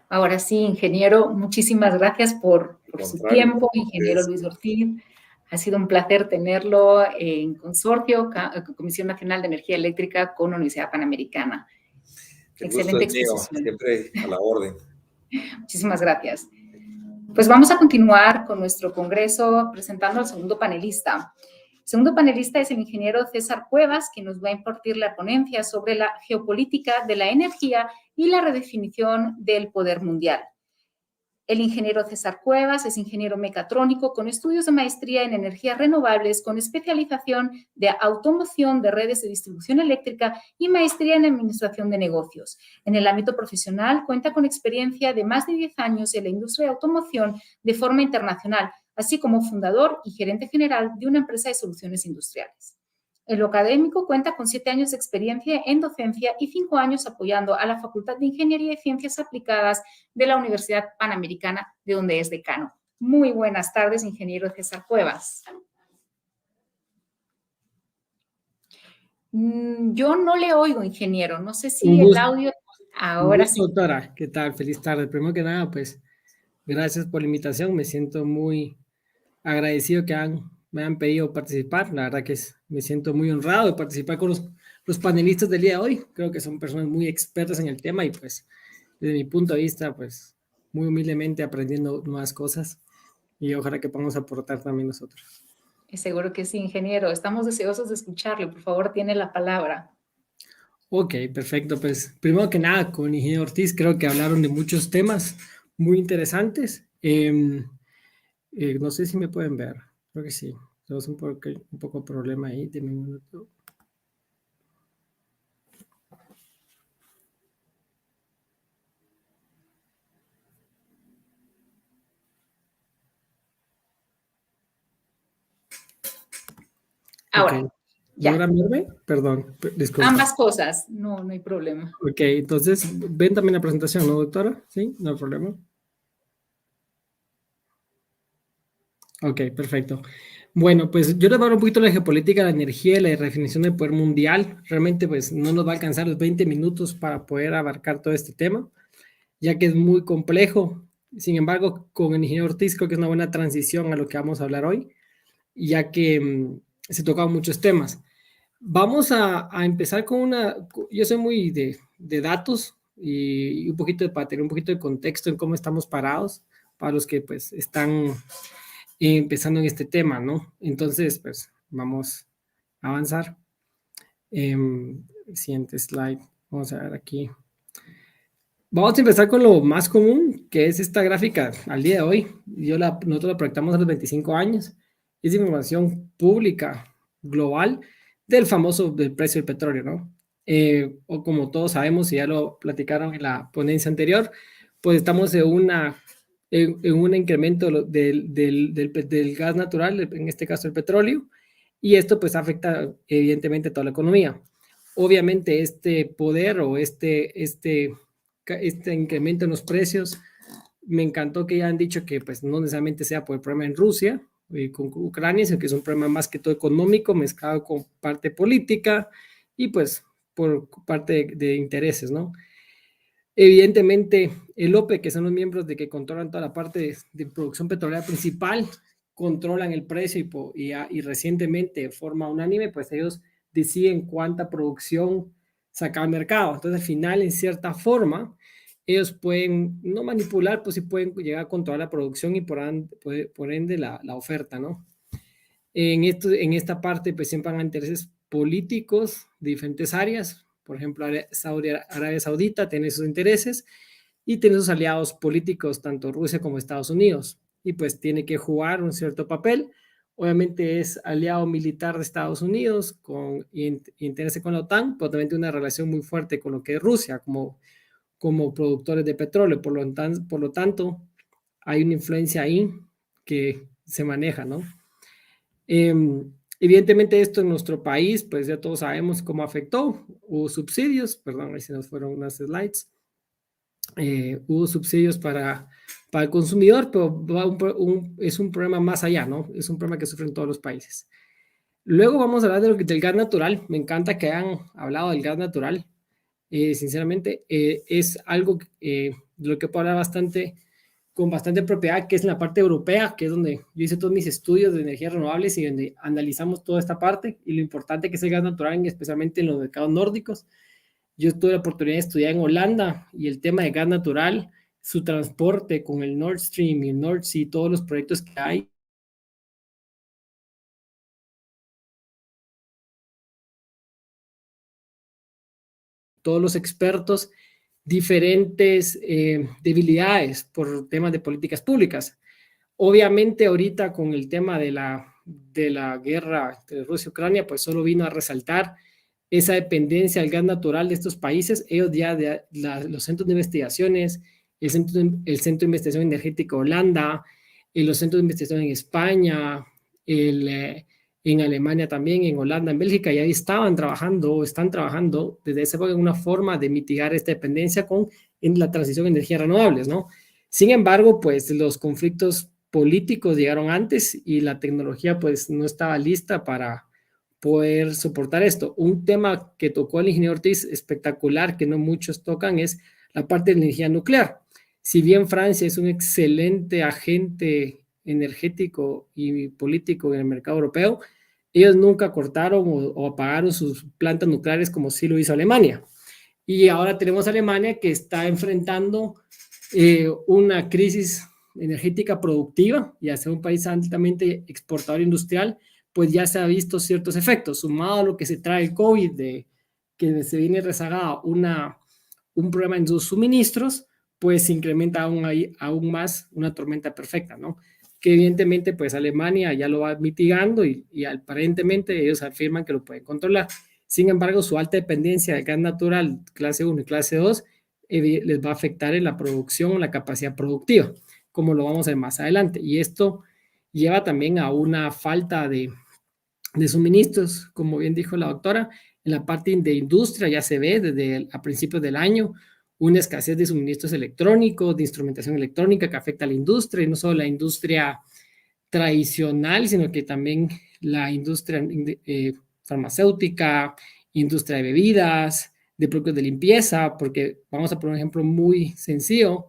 Ahora sí, ingeniero, muchísimas gracias por su tiempo, ingeniero Luis Ortiz. Ha sido un placer tenerlo en consorcio, Comisión Nacional de Energía Eléctrica con la Universidad Panamericana. Excelente exposición. Siempre a la orden. Muchísimas gracias. Pues vamos a continuar con nuestro congreso presentando al segundo panelista. El segundo panelista es el ingeniero César Cuevas, que nos va a impartir la ponencia sobre la geopolítica de la energía y la redefinición del poder mundial. El ingeniero César Cuevas es ingeniero mecatrónico con estudios de maestría en energías renovables, con especialización de automoción de redes de distribución eléctrica y maestría en administración de negocios. En el ámbito profesional cuenta con experiencia de más de 10 años en la industria de automoción de forma internacional, así como fundador y gerente general de una empresa de soluciones industriales. En lo académico cuenta con 7 años de experiencia en docencia y 5 años apoyando a la Facultad de Ingeniería y Ciencias Aplicadas de la Universidad Panamericana, de donde es decano. Muy buenas tardes, ingeniero César Cuevas. Yo no le oigo, ingeniero. No sé si el audio... Ahora sí. Doctora, ¿qué tal? Feliz tarde. Primero que nada, pues, gracias por la invitación. Me siento muy agradecido que me han pedido participar. La verdad que me siento muy honrado de participar con los panelistas del día de hoy. Creo que son personas muy expertas en el tema y pues desde mi punto de vista, pues muy humildemente aprendiendo nuevas cosas y ojalá que podamos aportar también nosotros. Y seguro que sí, ingeniero. Estamos deseosos de escucharle. Por favor, tiene la palabra. Ok, perfecto. Pues primero que nada, con el ingeniero Ortiz creo que hablaron de muchos temas muy interesantes. No sé si me pueden ver. Creo que sí. Tenemos un poco problema ahí. Deme un minuto. Ahora, Ok. ya. ¿Logran verme? Perdón, disculpa. Ambas cosas. No, no hay problema. Ok, entonces ven también la presentación, ¿no, doctora? Sí, no hay problema. Ok, perfecto. Bueno, pues yo les voy a hablar un poquito de la geopolítica, la energía y la redefinición del poder mundial. Realmente, pues no nos va a alcanzar los 20 minutos para poder abarcar todo este tema, ya que es muy complejo. Sin embargo, con el ingeniero Ortiz creo que es una buena transición a lo que vamos a hablar hoy, ya que se tocan muchos temas. Vamos a empezar con yo soy muy de datos y un poquito para tener un poquito de contexto en cómo estamos parados, para los que pues están empezando en este tema, ¿no? Entonces, pues vamos a avanzar. Siguiente slide. Vamos a ver aquí. Vamos a empezar con lo más común, que es esta gráfica al día de hoy. Nosotros la proyectamos a los 25 años. Es información pública global del famoso del precio del petróleo, ¿no? O como todos sabemos, y ya lo platicaron en la ponencia anterior, pues estamos en un incremento del gas natural, en este caso el petróleo, y esto pues afecta evidentemente a toda la economía. Obviamente este poder o este incremento en los precios, me encantó que ya han dicho que pues no necesariamente sea por el problema en Rusia y con Ucrania, sino que es un problema más que todo económico mezclado con parte política y pues por parte de intereses, ¿no? Evidentemente, el OPEC, que son los miembros de que controlan toda la parte de producción petrolera principal, controlan el precio y recientemente, de forma unánime, pues ellos deciden cuánta producción sacar al mercado. Entonces, al final, en cierta forma, ellos pueden, no manipular, pues sí pueden llegar a controlar la producción y por ende la oferta, ¿no? En esta parte, pues siempre van a intereses políticos de diferentes áreas. Por ejemplo, Arabia Saudita tiene sus intereses y tiene sus aliados políticos, tanto Rusia como Estados Unidos. Y pues tiene que jugar un cierto papel. Obviamente es aliado militar de Estados Unidos y interese con la OTAN, pero también tiene una relación muy fuerte con lo que es Rusia como productores de petróleo. Por lo tanto, hay una influencia ahí que se maneja, ¿no? Evidentemente esto en nuestro país, pues ya todos sabemos cómo afectó. Hubo subsidios, perdón, ahí se nos fueron unas slides. Hubo subsidios para el consumidor, pero es un problema más allá, ¿no? Es un problema que sufren todos los países. Luego vamos a hablar del gas natural. Me encanta que hayan hablado del gas natural. Sinceramente, es algo de lo que puedo hablar con bastante propiedad, que es en la parte europea, que es donde yo hice todos mis estudios de energías renovables y donde analizamos toda esta parte y lo importante que es el gas natural, especialmente en los mercados nórdicos. Yo tuve la oportunidad de estudiar en Holanda y el tema de gas natural, su transporte con el Nord Stream y el North Sea, todos los proyectos que hay. Todos los expertos diferentes debilidades por temas de políticas públicas. Obviamente ahorita con el tema de la guerra de Rusia-Ucrania, pues solo vino a resaltar esa dependencia al gas natural de estos países. Ellos ya, los centros de investigaciones, el Centro de Investigación Energética Holanda, los centros de investigación en España, en Alemania también, en Holanda, en Bélgica, ya estaban trabajando o están trabajando desde esa época en una forma de mitigar esta dependencia en la transición a energías renovables, ¿no? Sin embargo, pues los conflictos políticos llegaron antes y la tecnología pues no estaba lista para poder soportar esto. Un tema que tocó el ingeniero Ortiz espectacular, que no muchos tocan, es la parte de la energía nuclear. Si bien Francia es un excelente agente energético y político en el mercado europeo, ellos nunca cortaron o apagaron sus plantas nucleares como sí lo hizo Alemania. Y ahora tenemos a Alemania que está enfrentando una crisis energética productiva, y al ser un país altamente exportador industrial, pues ya se ha visto ciertos efectos, sumado a lo que se trae el COVID, que se viene rezagada un problema en sus suministros, pues se incrementa aún más una tormenta perfecta, ¿no? Que evidentemente pues Alemania ya lo va mitigando y aparentemente ellos afirman que lo pueden controlar. Sin embargo, su alta dependencia del gas natural clase 1 y clase 2 les va a afectar en la producción o la capacidad productiva, como lo vamos a ver más adelante. Y esto lleva también a una falta de suministros, como bien dijo la doctora. En la parte de industria ya se ve desde a principios del año una escasez de suministros electrónicos, de instrumentación electrónica que afecta a la industria, y no solo la industria tradicional, sino que también la industria farmacéutica, industria de bebidas, de productos de limpieza, porque vamos a poner un ejemplo muy sencillo.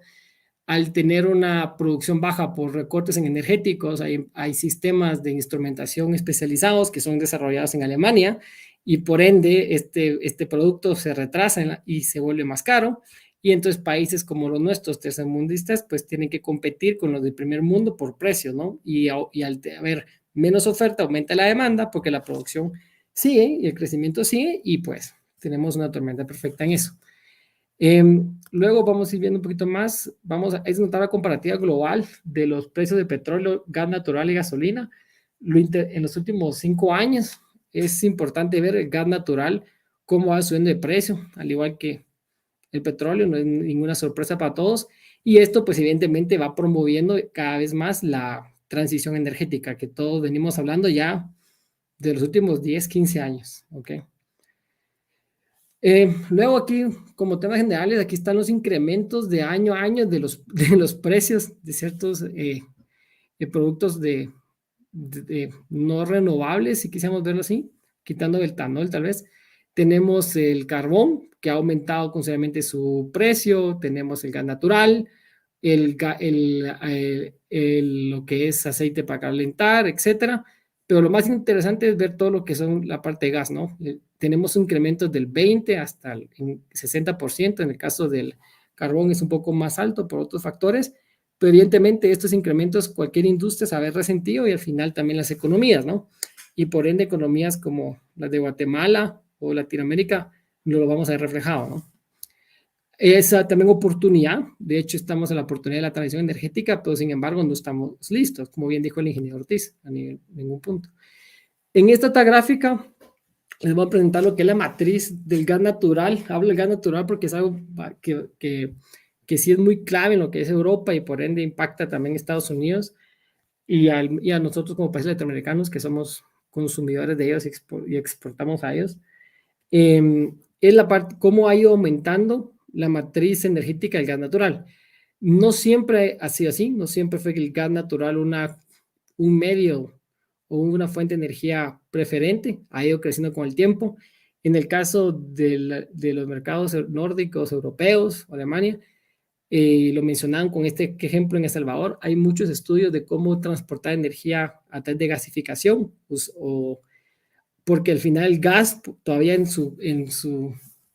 Al tener una producción baja por recortes en energéticos, hay sistemas de instrumentación especializados que son desarrollados en Alemania, y por ende este producto se retrasa y se vuelve más caro, y entonces países como los nuestros tercermundistas pues tienen que competir con los del primer mundo por precios, ¿no? Y al haber menos oferta aumenta la demanda porque la producción sigue y el crecimiento sigue, y pues tenemos una tormenta perfecta en eso. Luego vamos a ir viendo un poquito más. Es una tabla comparativa global de los precios de petróleo, gas natural y gasolina. En los últimos 5 años es importante ver el gas natural cómo va subiendo de precio, al igual que el petróleo. No es ninguna sorpresa para todos, y esto pues evidentemente va promoviendo cada vez más la transición energética que todos venimos hablando ya de los últimos 10, 15 años, ¿ok? Luego aquí, como temas generales, aquí están los incrementos de año a año de los precios de ciertos productos no renovables, si quisiéramos verlo así, quitando el etanol tal vez. Tenemos el carbón, que ha aumentado considerablemente su precio. Tenemos el gas natural, lo que es aceite para calentar, etcétera. Pero lo más interesante es ver todo lo que son la parte de gas, ¿no? Tenemos incrementos del 20 hasta el 60%. En el caso del carbón es un poco más alto por otros factores, pero evidentemente estos incrementos cualquier industria sabe resentido, y al final también las economías, ¿no? Y por ende economías como las de Guatemala o Latinoamérica no lo vamos a ver reflejado, ¿no? Esa también oportunidad, de hecho estamos en la oportunidad de la transición energética, pero sin embargo no estamos listos, como bien dijo el ingeniero Ortiz, a ningún punto. En esta gráfica les voy a presentar lo que es la matriz del gas natural. Hablo del gas natural porque es algo que sí es muy clave en lo que es Europa, y por ende impacta también Estados Unidos y a nosotros como países latinoamericanos, que somos consumidores de ellos y exportamos a ellos. Es la parte, cómo ha ido aumentando la matriz energética del gas natural. No siempre ha sido así, no siempre fue el gas natural un medio o una fuente de energía preferente, ha ido creciendo con el tiempo. En el caso de los mercados nórdicos, europeos, Alemania, lo mencionaban con este ejemplo en El Salvador, hay muchos estudios de cómo transportar energía a través de gasificación, porque al final el gas todavía en su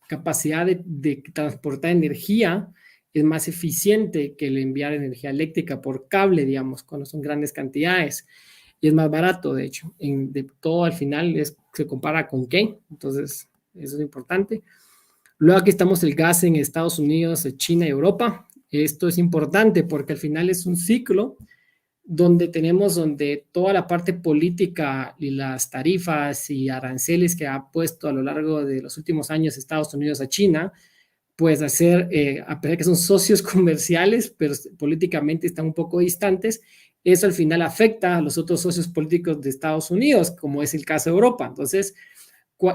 capacidad de transportar energía es más eficiente que el enviar energía eléctrica por cable, digamos, cuando son grandes cantidades, y es más barato, de hecho. De todo al final se compara con qué, entonces eso es importante. Luego aquí estamos el gas en Estados Unidos, China y Europa. Esto es importante porque al final es un ciclo donde toda la parte política y las tarifas y aranceles que ha puesto a lo largo de los últimos años Estados Unidos a China, pues a pesar de que son socios comerciales, pero políticamente están un poco distantes, eso al final afecta a los otros socios políticos de Estados Unidos, como es el caso de Europa. Entonces,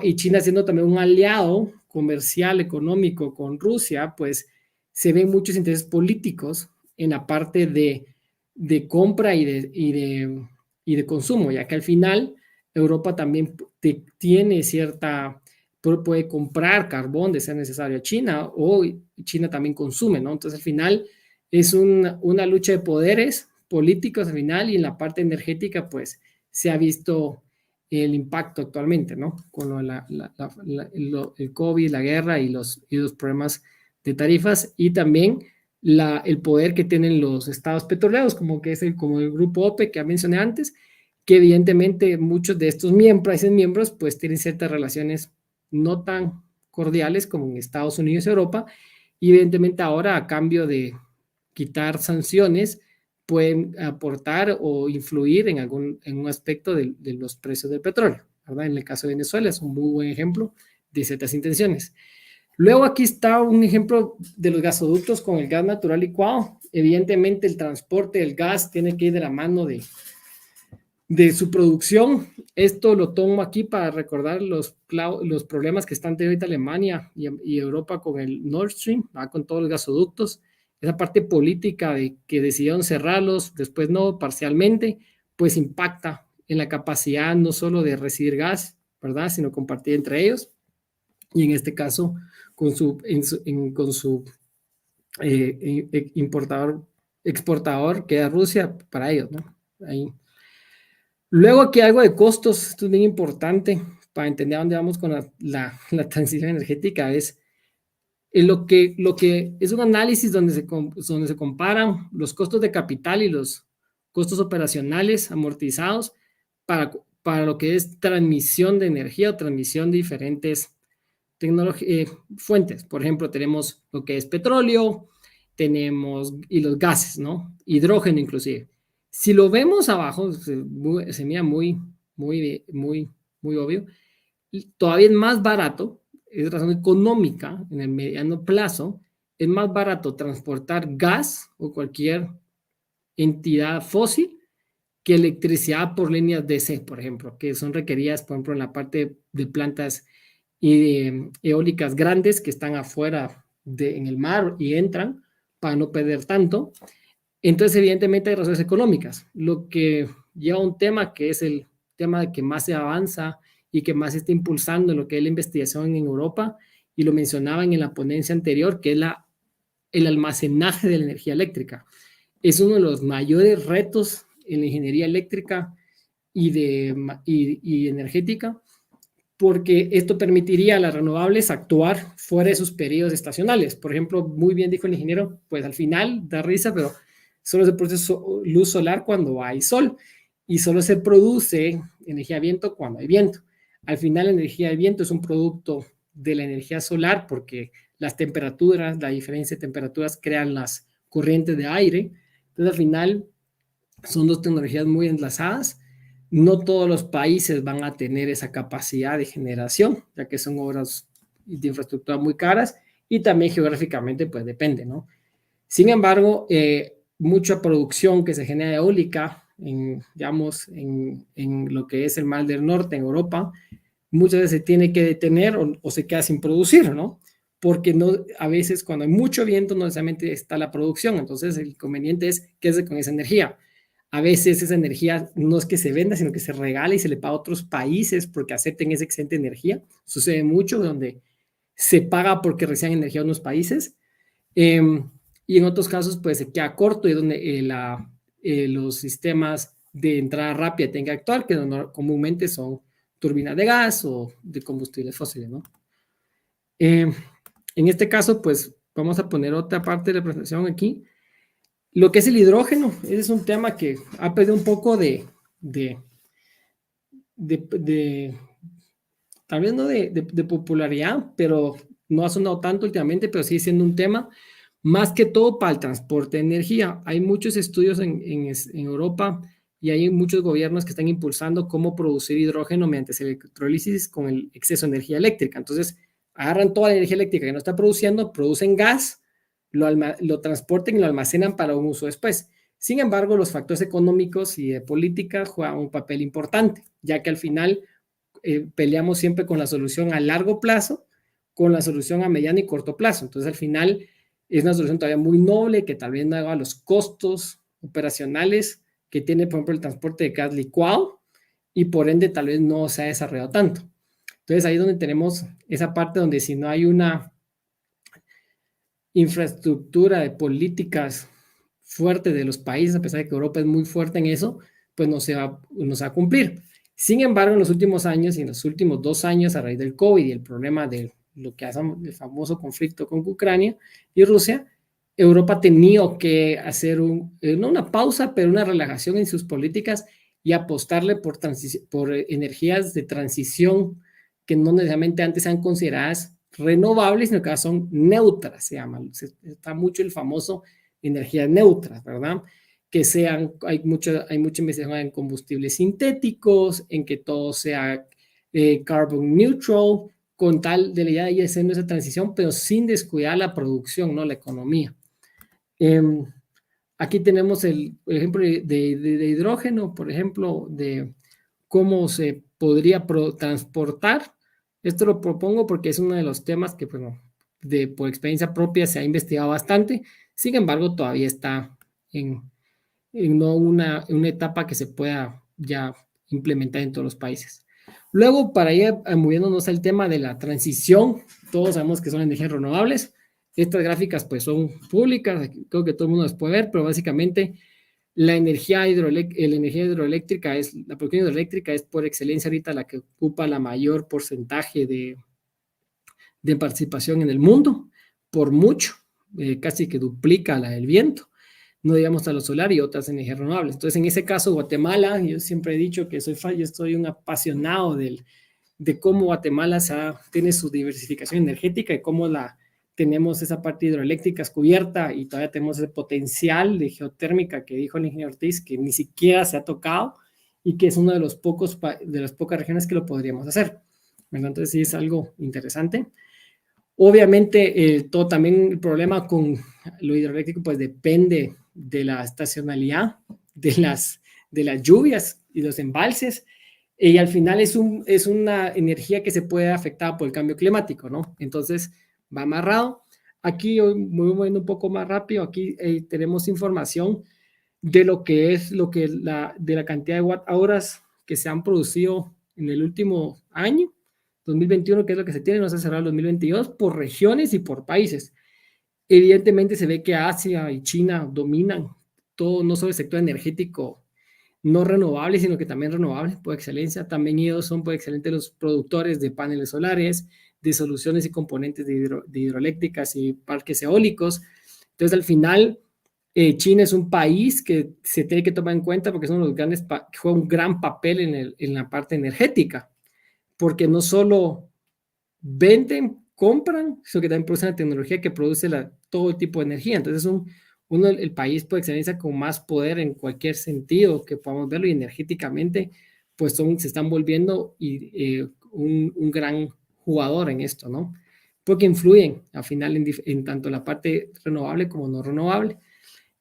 y China siendo también un aliado comercial, económico con Rusia, pues se ven muchos intereses políticos en la parte de compra y de consumo, ya que al final Europa también tiene puede comprar carbón de ser necesario a China, o China también consume, ¿no? Entonces al final es una lucha de poderes políticos al final, y en la parte energética pues se ha visto el impacto actualmente, ¿no? Con el COVID, la guerra y los problemas de tarifas, y también el poder que tienen los estados petroleros, como como el grupo OPEC que ya mencioné antes, que evidentemente muchos de estos países miembros pues tienen ciertas relaciones no tan cordiales como en Estados Unidos y Europa, y evidentemente ahora a cambio de quitar sanciones pueden aportar o influir en un aspecto de los precios del petróleo, ¿verdad? En el caso de Venezuela es un muy buen ejemplo de ciertas intenciones. Luego aquí está un ejemplo de los gasoductos con el gas natural licuado. Evidentemente el transporte del gas tiene que ir de la mano de su producción. Esto lo tomo aquí para recordar los problemas que están teniendo ahorita Alemania y Europa con el Nord Stream, con todos los gasoductos. Esa parte política de que decidieron cerrarlos, después no, parcialmente, pues impacta en la capacidad no solo de recibir gas, ¿verdad?, sino compartir entre ellos. Y en este caso, con su exportador, que es Rusia, para ellos, ¿no? Ahí. Luego aquí algo de costos, esto es bien importante para entender a dónde vamos con la transición energética, es lo que es un análisis donde se comparan los costos de capital y los costos operacionales amortizados para lo que es transmisión de energía o transmisión de diferentes fuentes. Por ejemplo, tenemos lo que es petróleo, y los gases, ¿no? Hidrógeno inclusive. Si lo vemos abajo, se mira muy obvio, todavía es más barato, es razón económica en el mediano plazo, es más barato transportar gas o cualquier entidad fósil que electricidad por líneas DC, por ejemplo, que son requeridas, por ejemplo, en la parte de plantas eólicas grandes que están afuera en el mar y entran para no perder tanto. Entonces, evidentemente hay razones económicas, lo que lleva a un tema que es el tema que más se avanza y que más se está impulsando en lo que es la investigación en Europa, y lo mencionaban en la ponencia anterior, que es el almacenaje de la energía eléctrica. Es uno de los mayores retos en la ingeniería eléctrica y energética, porque esto permitiría a las renovables actuar fuera de sus periodos estacionales. Por ejemplo, muy bien dijo el ingeniero, pues al final da risa, pero solo se produce luz solar cuando hay sol, y solo se produce energía de viento cuando hay viento. Al final, la energía de viento es un producto de la energía solar, porque las temperaturas, la diferencia de temperaturas crean las corrientes de aire. Entonces, al final, son dos tecnologías muy enlazadas. No todos los países van a tener esa capacidad de generación, ya que son obras de infraestructura muy caras, y también geográficamente, pues depende, ¿no? Sin embargo, mucha producción que se genera eólica, digamos, en lo que es el Mar del Norte, en Europa, muchas veces se tiene que detener o se queda sin producir, ¿no? Porque a veces cuando hay mucho viento no necesariamente está la producción. Entonces el inconveniente es qué hace con esa energía. A veces esa energía no es que se venda, sino que se regala y se le paga a otros países porque acepten esa excedente de energía. Sucede mucho donde se paga porque reciban energía a unos países, y en otros casos pues se queda corto, y donde los sistemas de entrada rápida tienen que actuar, que comúnmente son turbinas de gas o de combustibles fósiles, ¿no? En este caso, pues vamos a poner otra parte de la presentación aquí. Lo que es el hidrógeno, ese es un tema que ha perdido un poco tal vez no de popularidad, pero no ha sonado tanto últimamente, pero sigue siendo un tema, más que todo para el transporte de energía. Hay muchos estudios en Europa, y hay muchos gobiernos que están impulsando cómo producir hidrógeno mediante electrólisis con el exceso de energía eléctrica. Entonces, agarran toda la energía eléctrica que no está produciendo, producen gas, lo transporten y lo almacenan para un uso después. Sin embargo, los factores económicos y de política juegan un papel importante, ya que al final peleamos siempre con la solución a largo plazo, con la solución a mediano y corto plazo. Entonces, al final, es una solución todavía muy noble, que tal vez no haga los costos operacionales que tiene, por ejemplo, el transporte de gas licuado, y por ende tal vez no se ha desarrollado tanto. Entonces, ahí es donde tenemos esa parte donde si no hay una infraestructura de políticas fuerte de los países, a pesar de que Europa es muy fuerte en eso, pues no se va a cumplir. Sin embargo, en los últimos años y en los últimos 2 años, a raíz del COVID y el problema de lo que hace el famoso conflicto con Ucrania y Rusia, Europa ha tenido que hacer no una pausa, pero una relajación en sus políticas y apostarle por energías de transición que no necesariamente antes sean consideradas renovables, sino que ahora son neutras, se llama. Está mucho el famoso energías neutras, ¿verdad? Que sean, hay mucha investigación en combustibles sintéticos, en que todo sea carbon neutral, con tal de ya ir haciendo esa transición, pero sin descuidar la producción, ¿no? La economía. Aquí tenemos el ejemplo de hidrógeno, por ejemplo, de cómo se podría transportar. Esto lo propongo porque es uno de los temas que, bueno, por experiencia propia se ha investigado bastante. Sin embargo, todavía está en no una etapa que se pueda ya implementar en todos los países. Luego, para ir moviéndonos al tema de la transición, todos sabemos que son energías renovables. Estas gráficas pues son públicas, creo que todo el mundo las puede ver, pero básicamente la energía hidroeléctrica la producción hidroeléctrica es por excelencia ahorita la que ocupa la mayor porcentaje de participación en el mundo, por mucho, casi que duplica la del viento, no digamos a lo solar y otras energías renovables. Entonces, en ese caso, Guatemala, yo siempre he dicho que yo estoy un apasionado de cómo Guatemala tiene su diversificación energética y cómo tenemos esa parte hidroeléctrica cubierta y todavía tenemos ese potencial de geotérmica que dijo el ingeniero Ortiz, que ni siquiera se ha tocado y que es uno de las pocas regiones que lo podríamos hacer. ¿Verdad? Entonces, sí es algo interesante. Obviamente, todo también el problema con lo hidroeléctrico pues depende de la estacionalidad, de las lluvias y los embalses, y al final es una energía que se puede ver afectada por el cambio climático, ¿no? Entonces, va amarrado. Aquí, me voy moviendo un poco más rápido, aquí tenemos información de lo que es de la cantidad de watt-horas que se han producido en el último año, 2021, que es lo que se tiene, no se ha cerrado el 2022, por regiones y por países. Evidentemente se ve que Asia y China dominan todo, no solo el sector energético no renovable, sino que también renovable por excelencia. También ellos son por excelencia los productores de paneles solares, de soluciones y componentes de hidroeléctricas y parques eólicos. Entonces, al final, China es un país que se tiene que tomar en cuenta porque es uno de los grandes, que juega un gran papel en la parte energética, porque no solo venden, compran, sino que también producen la tecnología que produce todo tipo de energía. Entonces es el país por excelencia con más poder en cualquier sentido que podamos verlo, y energéticamente pues se están volviendo un gran jugador en esto, ¿no? Porque influyen al final en tanto la parte renovable como no renovable.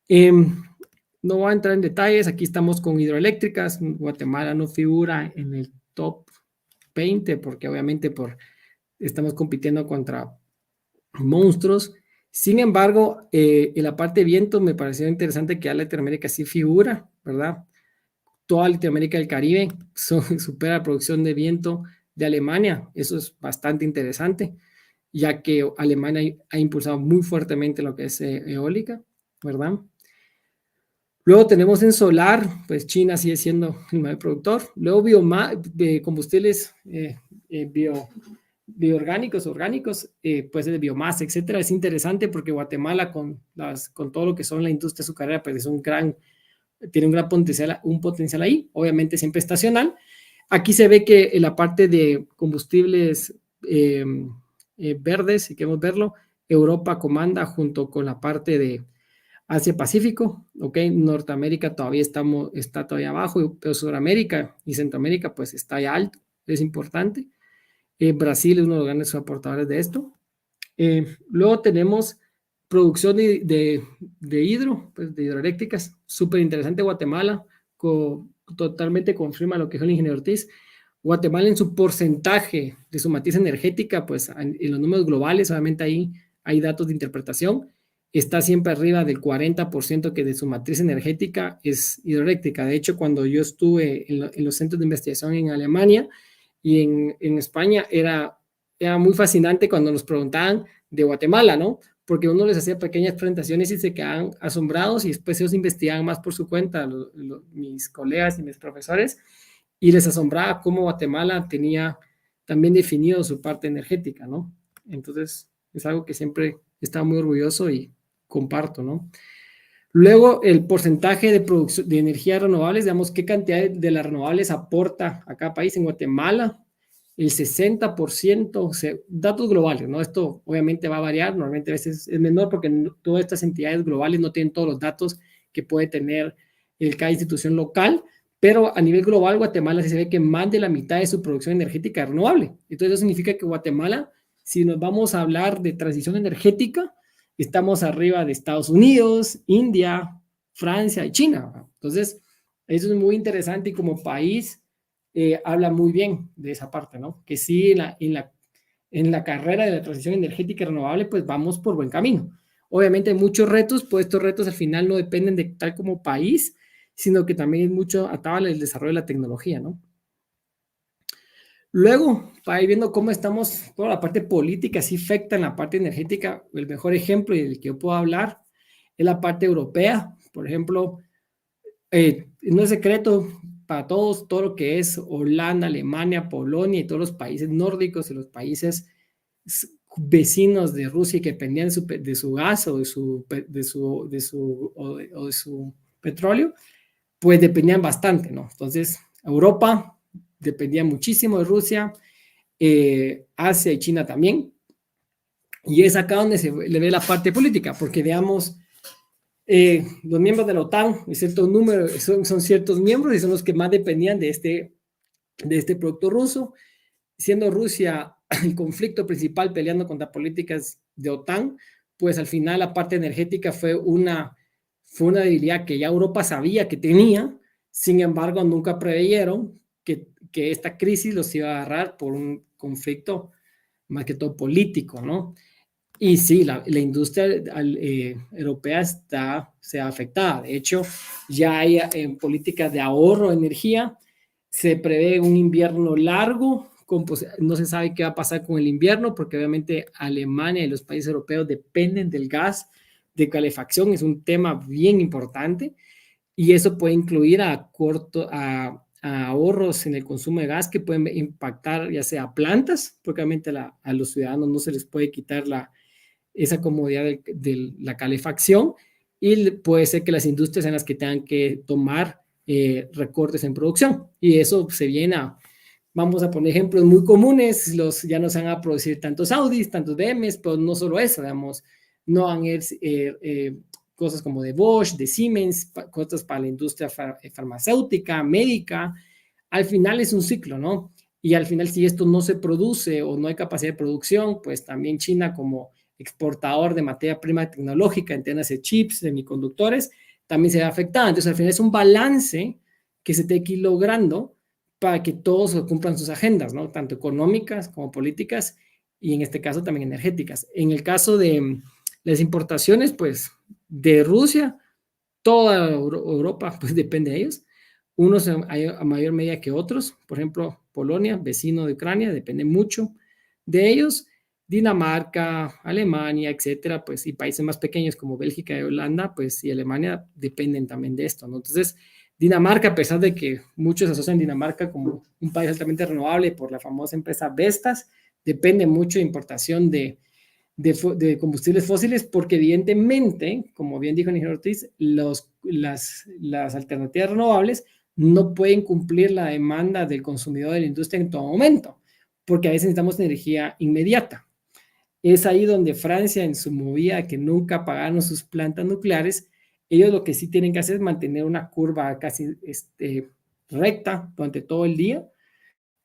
No voy a entrar en detalles, aquí estamos con hidroeléctricas. Guatemala no figura en el top 20 porque obviamente estamos compitiendo contra monstruos. Sin embargo, en la parte de viento me pareció interesante que a Latinoamérica sí figura, ¿verdad? Toda Latinoamérica del Caribe supera la producción de viento de Alemania. Eso es bastante interesante, ya que Alemania ha impulsado muy fuertemente lo que es eólica, ¿verdad? Luego tenemos en solar, pues China sigue siendo el mayor productor. Luego combustibles bioorgánicos, orgánicos, pues de biomasa, etcétera. Es interesante porque Guatemala con todo lo que son la industria azucarera, pues tiene un potencial ahí, obviamente siempre estacional. Aquí se ve que en la parte de combustibles verdes, si queremos verlo, Europa comanda junto con la parte de Asia-Pacífico, ¿ok? Norteamérica todavía está todavía abajo, pero Sudamérica y Centroamérica pues está ya alto, es importante. Brasil es uno de los grandes aportadores de esto. Luego tenemos producción de hidroeléctricas, súper interesante. Guatemala totalmente confirma lo que dijo el ingeniero Ortiz. Guatemala en su porcentaje de su matriz energética, pues en los números globales, obviamente ahí hay datos de interpretación, está siempre arriba del 40% que de su matriz energética es hidroeléctrica. De hecho, cuando yo estuve en los centros de investigación en Alemania y en España, era muy fascinante cuando nos preguntaban de Guatemala, ¿no? Porque uno les hacía pequeñas presentaciones y se quedaban asombrados, y después ellos investigaban más por su cuenta, mis colegas y mis profesores, y les asombraba cómo Guatemala tenía también definido su parte energética, ¿no? Entonces, es algo que siempre estaba muy orgulloso y comparto, ¿no? Luego, el porcentaje de producción de energías renovables, digamos, qué cantidad de las renovables aporta a cada país. En Guatemala, el 60%, o sea, datos globales, ¿no? Esto obviamente va a variar, normalmente a veces es menor porque todas estas entidades globales no tienen todos los datos que puede tener cada institución local, pero a nivel global Guatemala se ve que más de la mitad de su producción energética es renovable. Entonces eso significa que Guatemala, si nos vamos a hablar de transición energética, estamos arriba de Estados Unidos, India, Francia y China. Entonces, eso es muy interesante y como país habla muy bien de esa parte, ¿no? Que sí, en la carrera de la transición energética renovable, pues vamos por buen camino. Obviamente hay muchos retos, pues estos retos al final no dependen de tal como país, sino que también es mucho atado al desarrollo de la tecnología, ¿no? Luego, para ir viendo cómo estamos, toda la parte política sí afecta en la parte energética. El mejor ejemplo y del que yo puedo hablar es la parte europea. Por ejemplo, no es secreto para todos, todo lo que es Holanda, Alemania, Polonia y todos los países nórdicos y los países vecinos de Rusia que dependían de su gas o de su petróleo, pues dependían bastante, ¿no? Entonces, Europa dependía muchísimo de Rusia, Asia y China también. Y es acá donde se le ve la parte política, porque digamos, los miembros de la OTAN, cierto número, son ciertos miembros y son los que más dependían de este producto ruso, siendo Rusia el conflicto principal peleando contra políticas de OTAN, pues al final la parte energética fue una debilidad que ya Europa sabía que tenía, sin embargo nunca preveyeron que esta crisis los iba a agarrar por un conflicto más que todo político, ¿no? Y sí, la industria europea se ha afectada. De hecho, ya hay políticas de ahorro de energía. Se prevé un invierno largo. No se sabe qué va a pasar con el invierno, porque obviamente Alemania y los países europeos dependen del gas de calefacción. Es un tema bien importante. Y eso puede incluir a ahorros en el consumo de gas que pueden impactar ya sea plantas, porque obviamente a los ciudadanos no se les puede quitar esa comodidad de la calefacción, y puede ser que las industrias sean las que tengan que tomar recortes en producción, y eso se viene vamos a poner ejemplos muy comunes, ya no se van a producir tantos Audis, tantos BMs, pero no solo eso, digamos, no van a ir cosas como de Bosch, de Siemens, cosas para la industria farmacéutica, médica. Al final es un ciclo, ¿no? Y al final, si esto no se produce o no hay capacidad de producción, pues también China como exportador de materia prima tecnológica, entiéndase chips, semiconductores, también se ve afectada. Entonces, al final es un balance que se tiene que ir logrando para que todos cumplan sus agendas, ¿no? Tanto económicas como políticas y en este caso también energéticas. En el caso de las importaciones, pues de Rusia, toda Europa pues depende de ellos. Unos a mayor medida que otros. Por ejemplo, Polonia, vecino de Ucrania, depende mucho de ellos. Dinamarca, Alemania, etcétera, pues, y países más pequeños como Bélgica y Holanda, pues, y Alemania dependen también de esto, ¿no? Entonces, Dinamarca, a pesar de que muchos asocian Dinamarca como un país altamente renovable por la famosa empresa Vestas, depende mucho de importación de combustibles fósiles, porque evidentemente, como bien dijo el ingeniero Ortiz, las alternativas renovables no pueden cumplir la demanda del consumidor de la industria en todo momento, porque a veces necesitamos energía inmediata. Es ahí donde Francia, en su movida que nunca apagaron sus plantas nucleares, ellos lo que sí tienen que hacer es mantener una curva casi recta durante todo el día,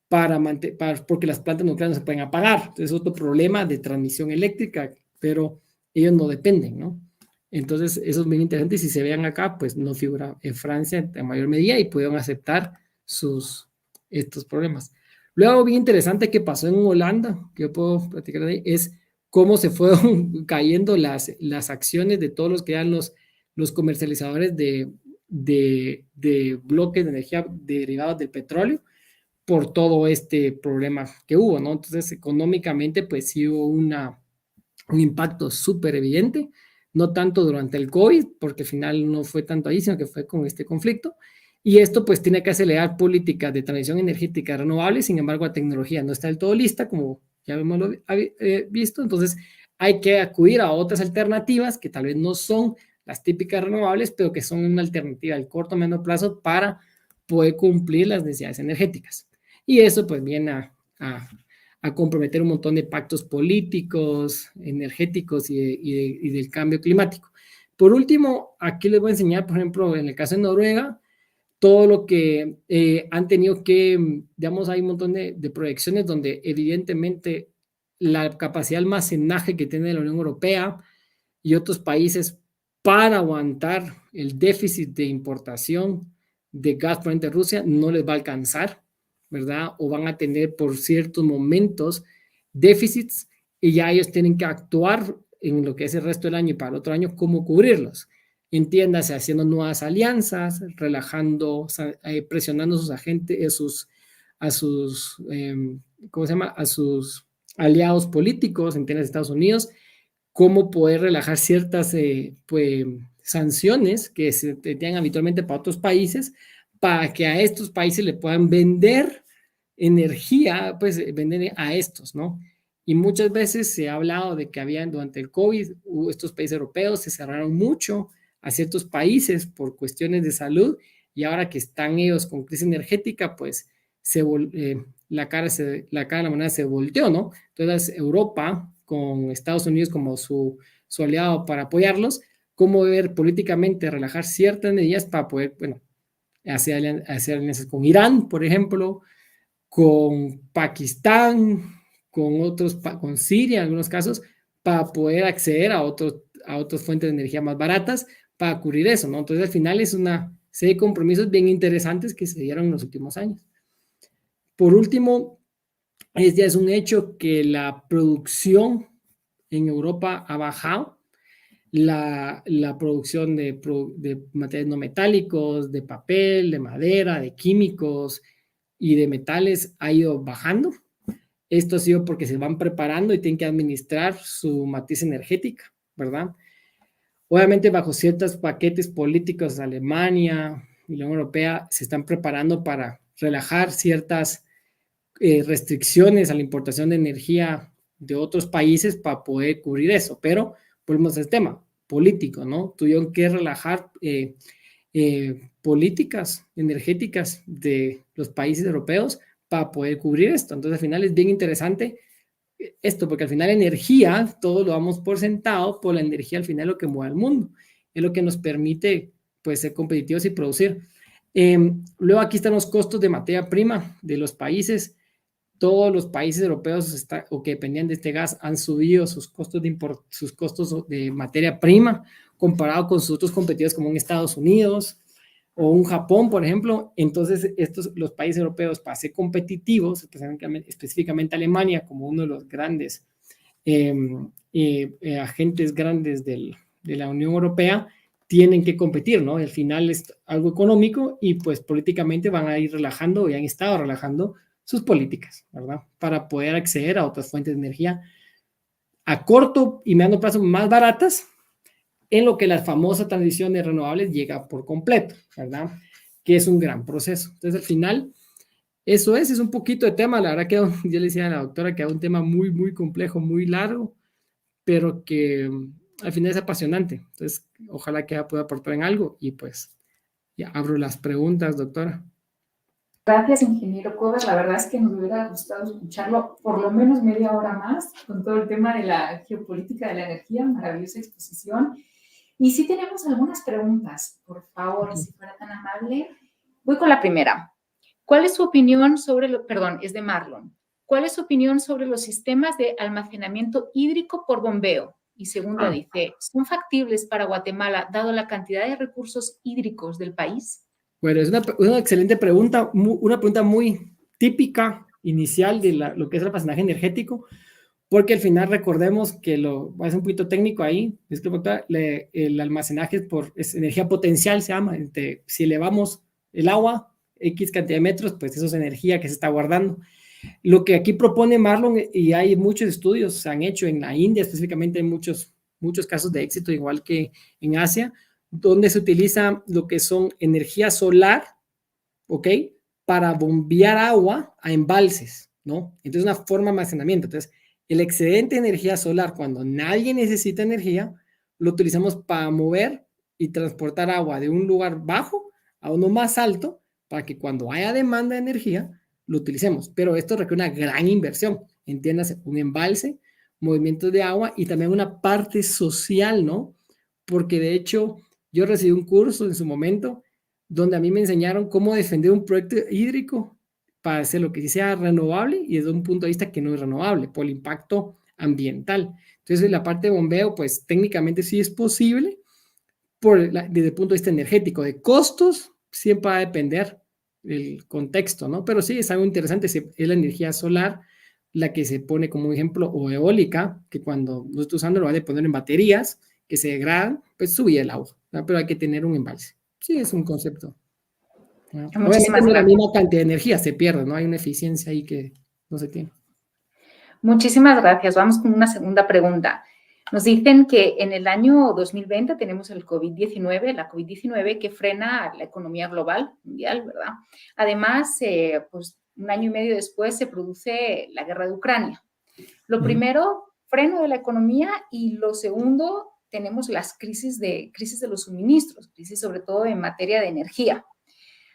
porque las plantas nucleares no se pueden apagar. Entonces es otro problema de transmisión eléctrica, pero ellos no dependen, ¿no? Entonces eso es muy interesante, y si se vean acá, pues no figura en Francia en mayor medida y pudieron aceptar estos problemas. Luego, bien interesante que pasó en Holanda, que yo puedo platicar de ahí, es cómo se fueron cayendo las acciones de todos los que eran los comercializadores de bloques de energía derivados del petróleo por todo este problema que hubo, ¿no? Entonces, económicamente, pues sí hubo un impacto súper evidente, no tanto durante el COVID, porque al final no fue tanto ahí, sino que fue con este conflicto, Y esto pues tiene que acelerar políticas de transición energética renovable. Sin embargo, la tecnología no está del todo lista, como ya hemos visto. Entonces hay que acudir a otras alternativas que tal vez no son las típicas renovables, pero que son una alternativa al corto o medio plazo para poder cumplir las necesidades energéticas. Y eso pues viene a comprometer un montón de pactos políticos, energéticos y del cambio climático. Por último, aquí les voy a enseñar, por ejemplo, en el caso de Noruega, todo lo que han tenido que, digamos, hay un montón de proyecciones donde evidentemente la capacidad de almacenaje que tiene la Unión Europea y otros países para aguantar el déficit de importación de gas por ejemplo de Rusia no les va a alcanzar, ¿verdad? O van a tener por ciertos momentos déficits y ya ellos tienen que actuar en lo que es el resto del año y para el otro año, cómo cubrirlos. Entiéndase, haciendo nuevas alianzas, relajando, presionando a sus agentes, ¿cómo se llama? A sus aliados políticos, entiendes, Estados Unidos, cómo poder relajar ciertas pues, sanciones que se tenían habitualmente para otros países, para que a estos países le puedan vender energía, pues vender a estos, ¿no? Y muchas veces se ha hablado de que habían durante el COVID, estos países europeos se cerraron mucho a ciertos países por cuestiones de salud y ahora que están ellos con crisis energética, pues la cara de la moneda se volteó, ¿no? Entonces Europa, con Estados Unidos como su aliado para apoyarlos, cómo ver políticamente relajar ciertas medidas para poder, bueno, hacer alianzas con Irán, por ejemplo, con Pakistán, con Siria en algunos casos, para poder acceder a otras fuentes de energía más baratas para cubrir eso, ¿no? Entonces, al final es una serie de compromisos bien interesantes que se dieron en los últimos años. Por último, ya es un hecho que la producción en Europa ha bajado, la producción de materiales no metálicos, de papel, de madera, de químicos y de metales ha ido bajando. Esto ha sido porque se van preparando y tienen que administrar su matriz energética, ¿verdad? Obviamente bajo ciertos paquetes políticos, Alemania y la Unión Europea se están preparando para relajar ciertas restricciones a la importación de energía de otros países para poder cubrir eso, pero volvemos al tema político, ¿no? Tuvieron que relajar políticas energéticas de los países europeos para poder cubrir esto. Entonces, al final es bien interesante esto, porque al final energía, todo lo damos por sentado, por la energía al final es lo que mueve al mundo, es lo que nos permite pues ser competitivos y producir. Luego aquí están los costos de materia prima de los países. Todos los países europeos o que dependían de este gas han subido sus costos de materia prima comparado con sus otros competidores como en Estados Unidos o un Japón, por ejemplo. Entonces, los países europeos, para ser competitivos, específicamente Alemania, como uno de los grandes agentes grandes de la Unión Europea, tienen que competir, ¿no? Al final es algo económico y pues políticamente van a ir relajando y han estado relajando sus políticas, ¿verdad? Para poder acceder a otras fuentes de energía a corto y mediano plazo más baratas, en lo que la famosa transición de renovables llega por completo, ¿verdad? Que es un gran proceso. Entonces, al final, eso es un poquito de tema. La verdad que yo le decía a la doctora que es un tema muy, muy complejo, muy largo, pero que al final es apasionante. Entonces, ojalá que pueda aportar en algo y pues ya abro las preguntas, doctora. Gracias, ingeniero Cuevas. La verdad es que nos hubiera gustado escucharlo por lo menos media hora más con todo el tema de la geopolítica de la energía. Maravillosa exposición. Y sí tenemos algunas preguntas, por favor, si fuera tan amable. Voy con la primera. ¿Cuál es su opinión sobre es de Marlon. ¿Cuál es su opinión sobre los sistemas de almacenamiento hídrico por bombeo? Y segunda dice, ¿son factibles para Guatemala dado la cantidad de recursos hídricos del país? Bueno, es una excelente pregunta, una pregunta muy típica inicial de lo que es el almacenaje energético, porque al final recordemos que va a ser un poquito técnico ahí, el almacenaje es energía potencial, se llama, si elevamos el agua, X cantidad de metros, pues eso es energía que se está guardando. Lo que aquí propone Marlon, y hay muchos estudios, se han hecho en la India, específicamente hay muchos casos de éxito, igual que en Asia, donde se utiliza lo que son energía solar ¿ok? Para bombear agua a embalses, ¿no? Entonces, una forma de almacenamiento. Entonces, el excedente de energía solar, cuando nadie necesita energía, lo utilizamos para mover y transportar agua de un lugar bajo a uno más alto, para que cuando haya demanda de energía, lo utilicemos. Pero esto requiere una gran inversión. Entiéndase, un embalse, movimientos de agua y también una parte social, ¿no? Porque de hecho, yo recibí un curso en su momento donde a mí me enseñaron cómo defender un proyecto hídrico para hacer lo que sea renovable y desde un punto de vista que no es renovable, por el impacto ambiental. Entonces, la parte de bombeo, pues técnicamente sí es posible desde el punto de vista energético. De costos, siempre va a depender del contexto, ¿no? Pero sí, es algo interesante, es la energía solar la que se pone como ejemplo, o eólica, que cuando no estoy usando lo va a poner en baterías que se degradan, pues subir el agua, ¿no? Pero hay que tener un embalse. Sí, es un concepto. ¿No? Obviamente no la misma cantidad de energía se pierde, ¿no? Hay una eficiencia ahí que no se tiene. Muchísimas gracias. Vamos con una segunda pregunta. Nos dicen que en el año 2020 tenemos el COVID-19, la COVID-19 que frena la economía global, mundial, ¿verdad? Además, pues un año y medio después se produce la guerra de Ucrania. Lo primero, freno de la economía, y lo segundo, tenemos las crisis de los suministros, crisis sobre todo en materia de energía.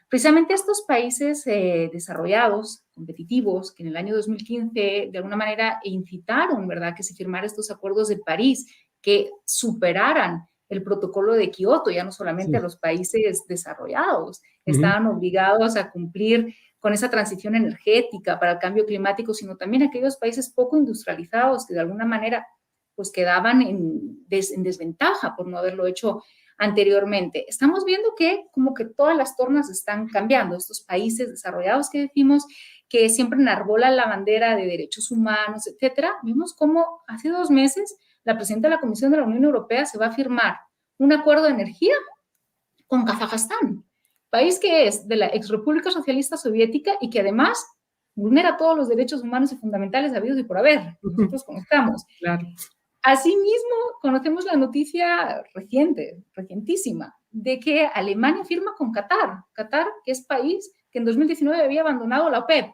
Precisamente estos países desarrollados, competitivos, que en el año 2015 de alguna manera incitaron, ¿verdad?, que se firmaran estos acuerdos de París que superaran el protocolo de Kioto, ya no solamente a los países desarrollados, estaban obligados a cumplir con esa transición energética para el cambio climático, sino también aquellos países poco industrializados que de alguna manera pues quedaban en desventaja por no haberlo hecho anteriormente. Estamos viendo que como que todas las tornas están cambiando. Estos países desarrollados que decimos que siempre enarbolan la bandera de derechos humanos, etcétera, vimos cómo hace 2 meses la presidenta de la Comisión de la Unión Europea se va a firmar un acuerdo de energía con Kazajstán, país que es de la ex República Socialista Soviética y que además vulnera todos los derechos humanos y fundamentales habidos y por haber. Nosotros conozcamos. Claro. Asimismo, conocemos la noticia recientísima, de que Alemania firma con Qatar, que es país que en 2019 había abandonado la OPEP.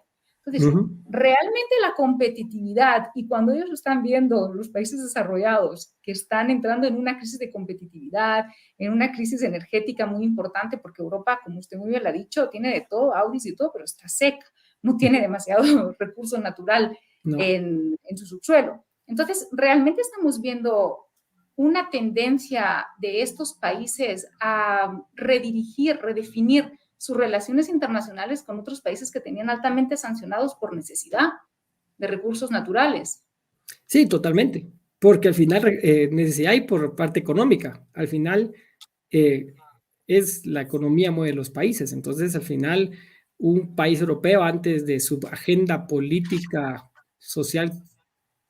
Entonces, realmente la competitividad, y cuando ellos están viendo, los países desarrollados, que están entrando en una crisis de competitividad, en una crisis energética muy importante, porque Europa, como usted muy bien lo ha dicho, tiene de todo, Audis y todo, pero está seca, no tiene demasiado recurso natural en su subsuelo. Entonces, realmente estamos viendo una tendencia de estos países a redefinir sus relaciones internacionales con otros países que tenían altamente sancionados por necesidad de recursos naturales. Sí, totalmente, porque al final necesidad hay por parte económica. Al final es la economía mueve los países. Entonces, al final, un país europeo, antes de su agenda política social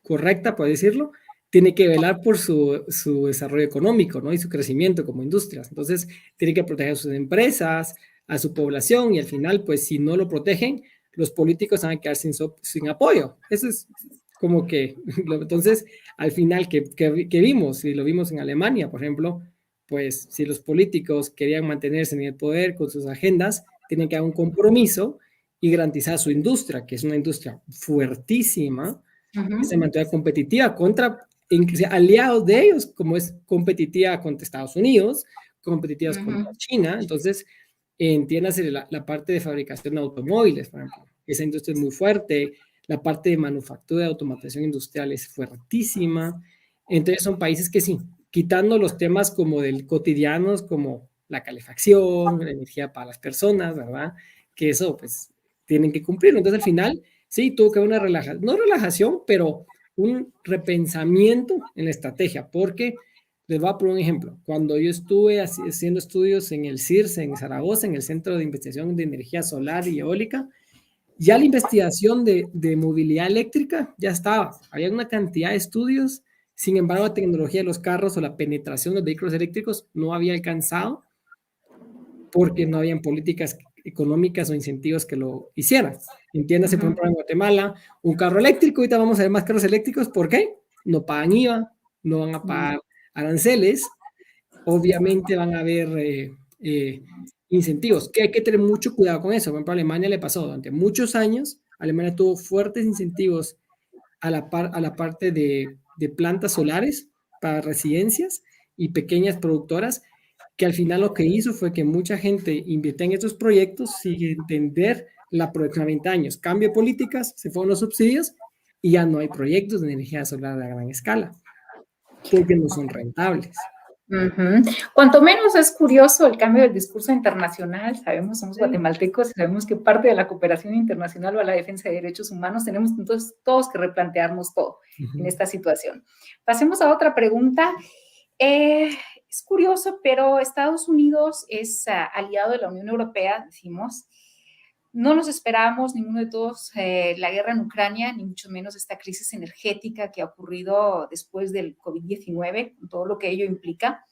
correcta, por decirlo, tiene que velar por su desarrollo económico, ¿no? Y su crecimiento como industrias. Entonces, tiene que proteger a sus empresas, a su población, y al final, pues, si no lo protegen, los políticos van a quedar sin apoyo. Eso es como que, entonces, al final, que vimos, y lo vimos en Alemania, por ejemplo, pues, si los políticos querían mantenerse en el poder con sus agendas, tienen que dar un compromiso y garantizar su industria, que es una industria fuertísima, que se mantenga competitiva contra inclusive aliados de ellos, como es competitiva contra Estados Unidos, competitivas contra China. Entonces, entiéndase la parte de fabricación de automóviles, por ejemplo. Esa industria es muy fuerte. La parte de manufactura de automatización industrial es fuertísima. Entonces, son países que sí, quitando los temas como del cotidianos, como la calefacción, la energía para las personas, ¿verdad? Que eso, pues, tienen que cumplir. Entonces, al final, sí, tuvo que haber una relajación, no relajación, pero un repensamiento en la estrategia, porque les voy a poner un ejemplo. Cuando yo estuve haciendo estudios en el CIRSE, en Zaragoza, en el Centro de Investigación de Energía Solar y Eólica, ya la investigación de movilidad eléctrica ya estaba. Había una cantidad de estudios, sin embargo, la tecnología de los carros o la penetración de los vehículos eléctricos no había alcanzado porque no habían políticas económicas o incentivos que lo hicieran. Entiéndase, por ejemplo, en Guatemala, un carro eléctrico, ahorita vamos a ver más carros eléctricos, ¿por qué? No pagan IVA, no van a pagar aranceles, obviamente van a haber incentivos, que hay que tener mucho cuidado con eso. Por ejemplo, a Alemania le pasó durante muchos años, Alemania tuvo fuertes incentivos a la parte de plantas solares para residencias y pequeñas productoras, que al final lo que hizo fue que mucha gente invirtió en estos proyectos sin entender la proyección a 20 años. Cambio de políticas, se fueron los subsidios y ya no hay proyectos de energía solar a gran escala, porque no son rentables. Cuanto menos es curioso el cambio del discurso internacional. Sabemos, somos guatemaltecos y sabemos que parte de la cooperación internacional va a la defensa de derechos humanos. Tenemos entonces todos que replantearnos todo en esta situación. Pasemos a otra pregunta. Es curioso, pero Estados Unidos es aliado de la Unión Europea, decimos. No nos esperábamos, ninguno de todos, la guerra en Ucrania, ni mucho menos esta crisis energética que ha ocurrido después del COVID-19, con todo lo que ello implica.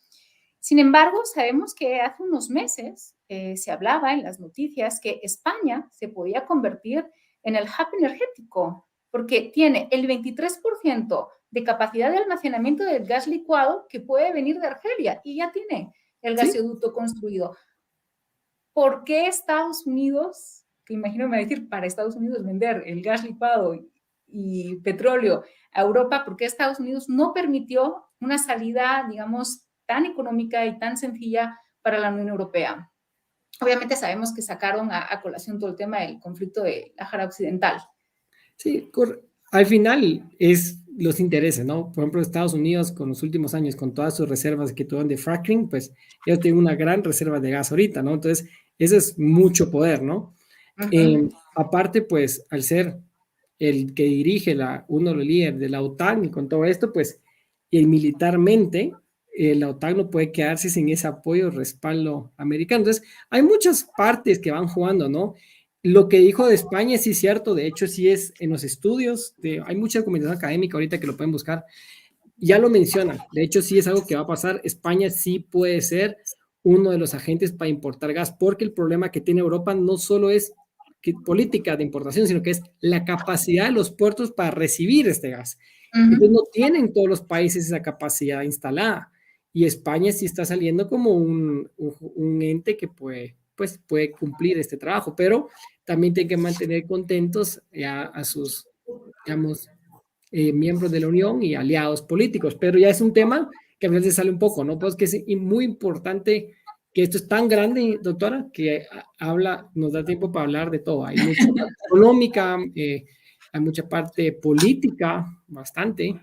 Sin embargo, sabemos que hace unos meses se hablaba en las noticias que España se podía convertir en el hub energético, porque tiene el 23% de capacidad de almacenamiento del gas licuado que puede venir de Argelia y ya tiene el gasoducto construido. ¿Por qué Estados Unidos, que imagino me va a decir, para Estados Unidos vender el gas licuado y petróleo a Europa, por qué Estados Unidos no permitió una salida, digamos, tan económica y tan sencilla para la Unión Europea? Obviamente sabemos que sacaron a colación todo el tema del conflicto de la Sahara Occidental. Sí, al final es los intereses, ¿no? Por ejemplo, Estados Unidos con los últimos años, con todas sus reservas que tuvieron de fracking, pues ellos tienen una gran reserva de gas ahorita, ¿no? Entonces, eso es mucho poder, ¿no? Aparte, pues, al ser el que dirige uno de los líderes de la OTAN y con todo esto, pues, y militarmente, la OTAN no puede quedarse sin ese apoyo o respaldo americano. Entonces, hay muchas partes que van jugando, ¿no? Lo que dijo de España sí es cierto, de hecho sí es en los estudios, hay mucha documentación académica ahorita que lo pueden buscar, ya lo mencionan, de hecho sí es algo que va a pasar, España sí puede ser uno de los agentes para importar gas, porque el problema que tiene Europa no solo es política de importación, sino que es la capacidad de los puertos para recibir este gas. Entonces no tienen todos los países esa capacidad instalada, y España sí está saliendo como un ente que puede cumplir este trabajo, pero también tiene que mantener contentos a sus, digamos, miembros de la Unión y aliados políticos, pero ya es un tema que a veces sale un poco, ¿no? Pues que es muy importante, que esto es tan grande, doctora, que nos da tiempo para hablar de todo. Hay mucha parte económica, hay mucha parte política, bastante,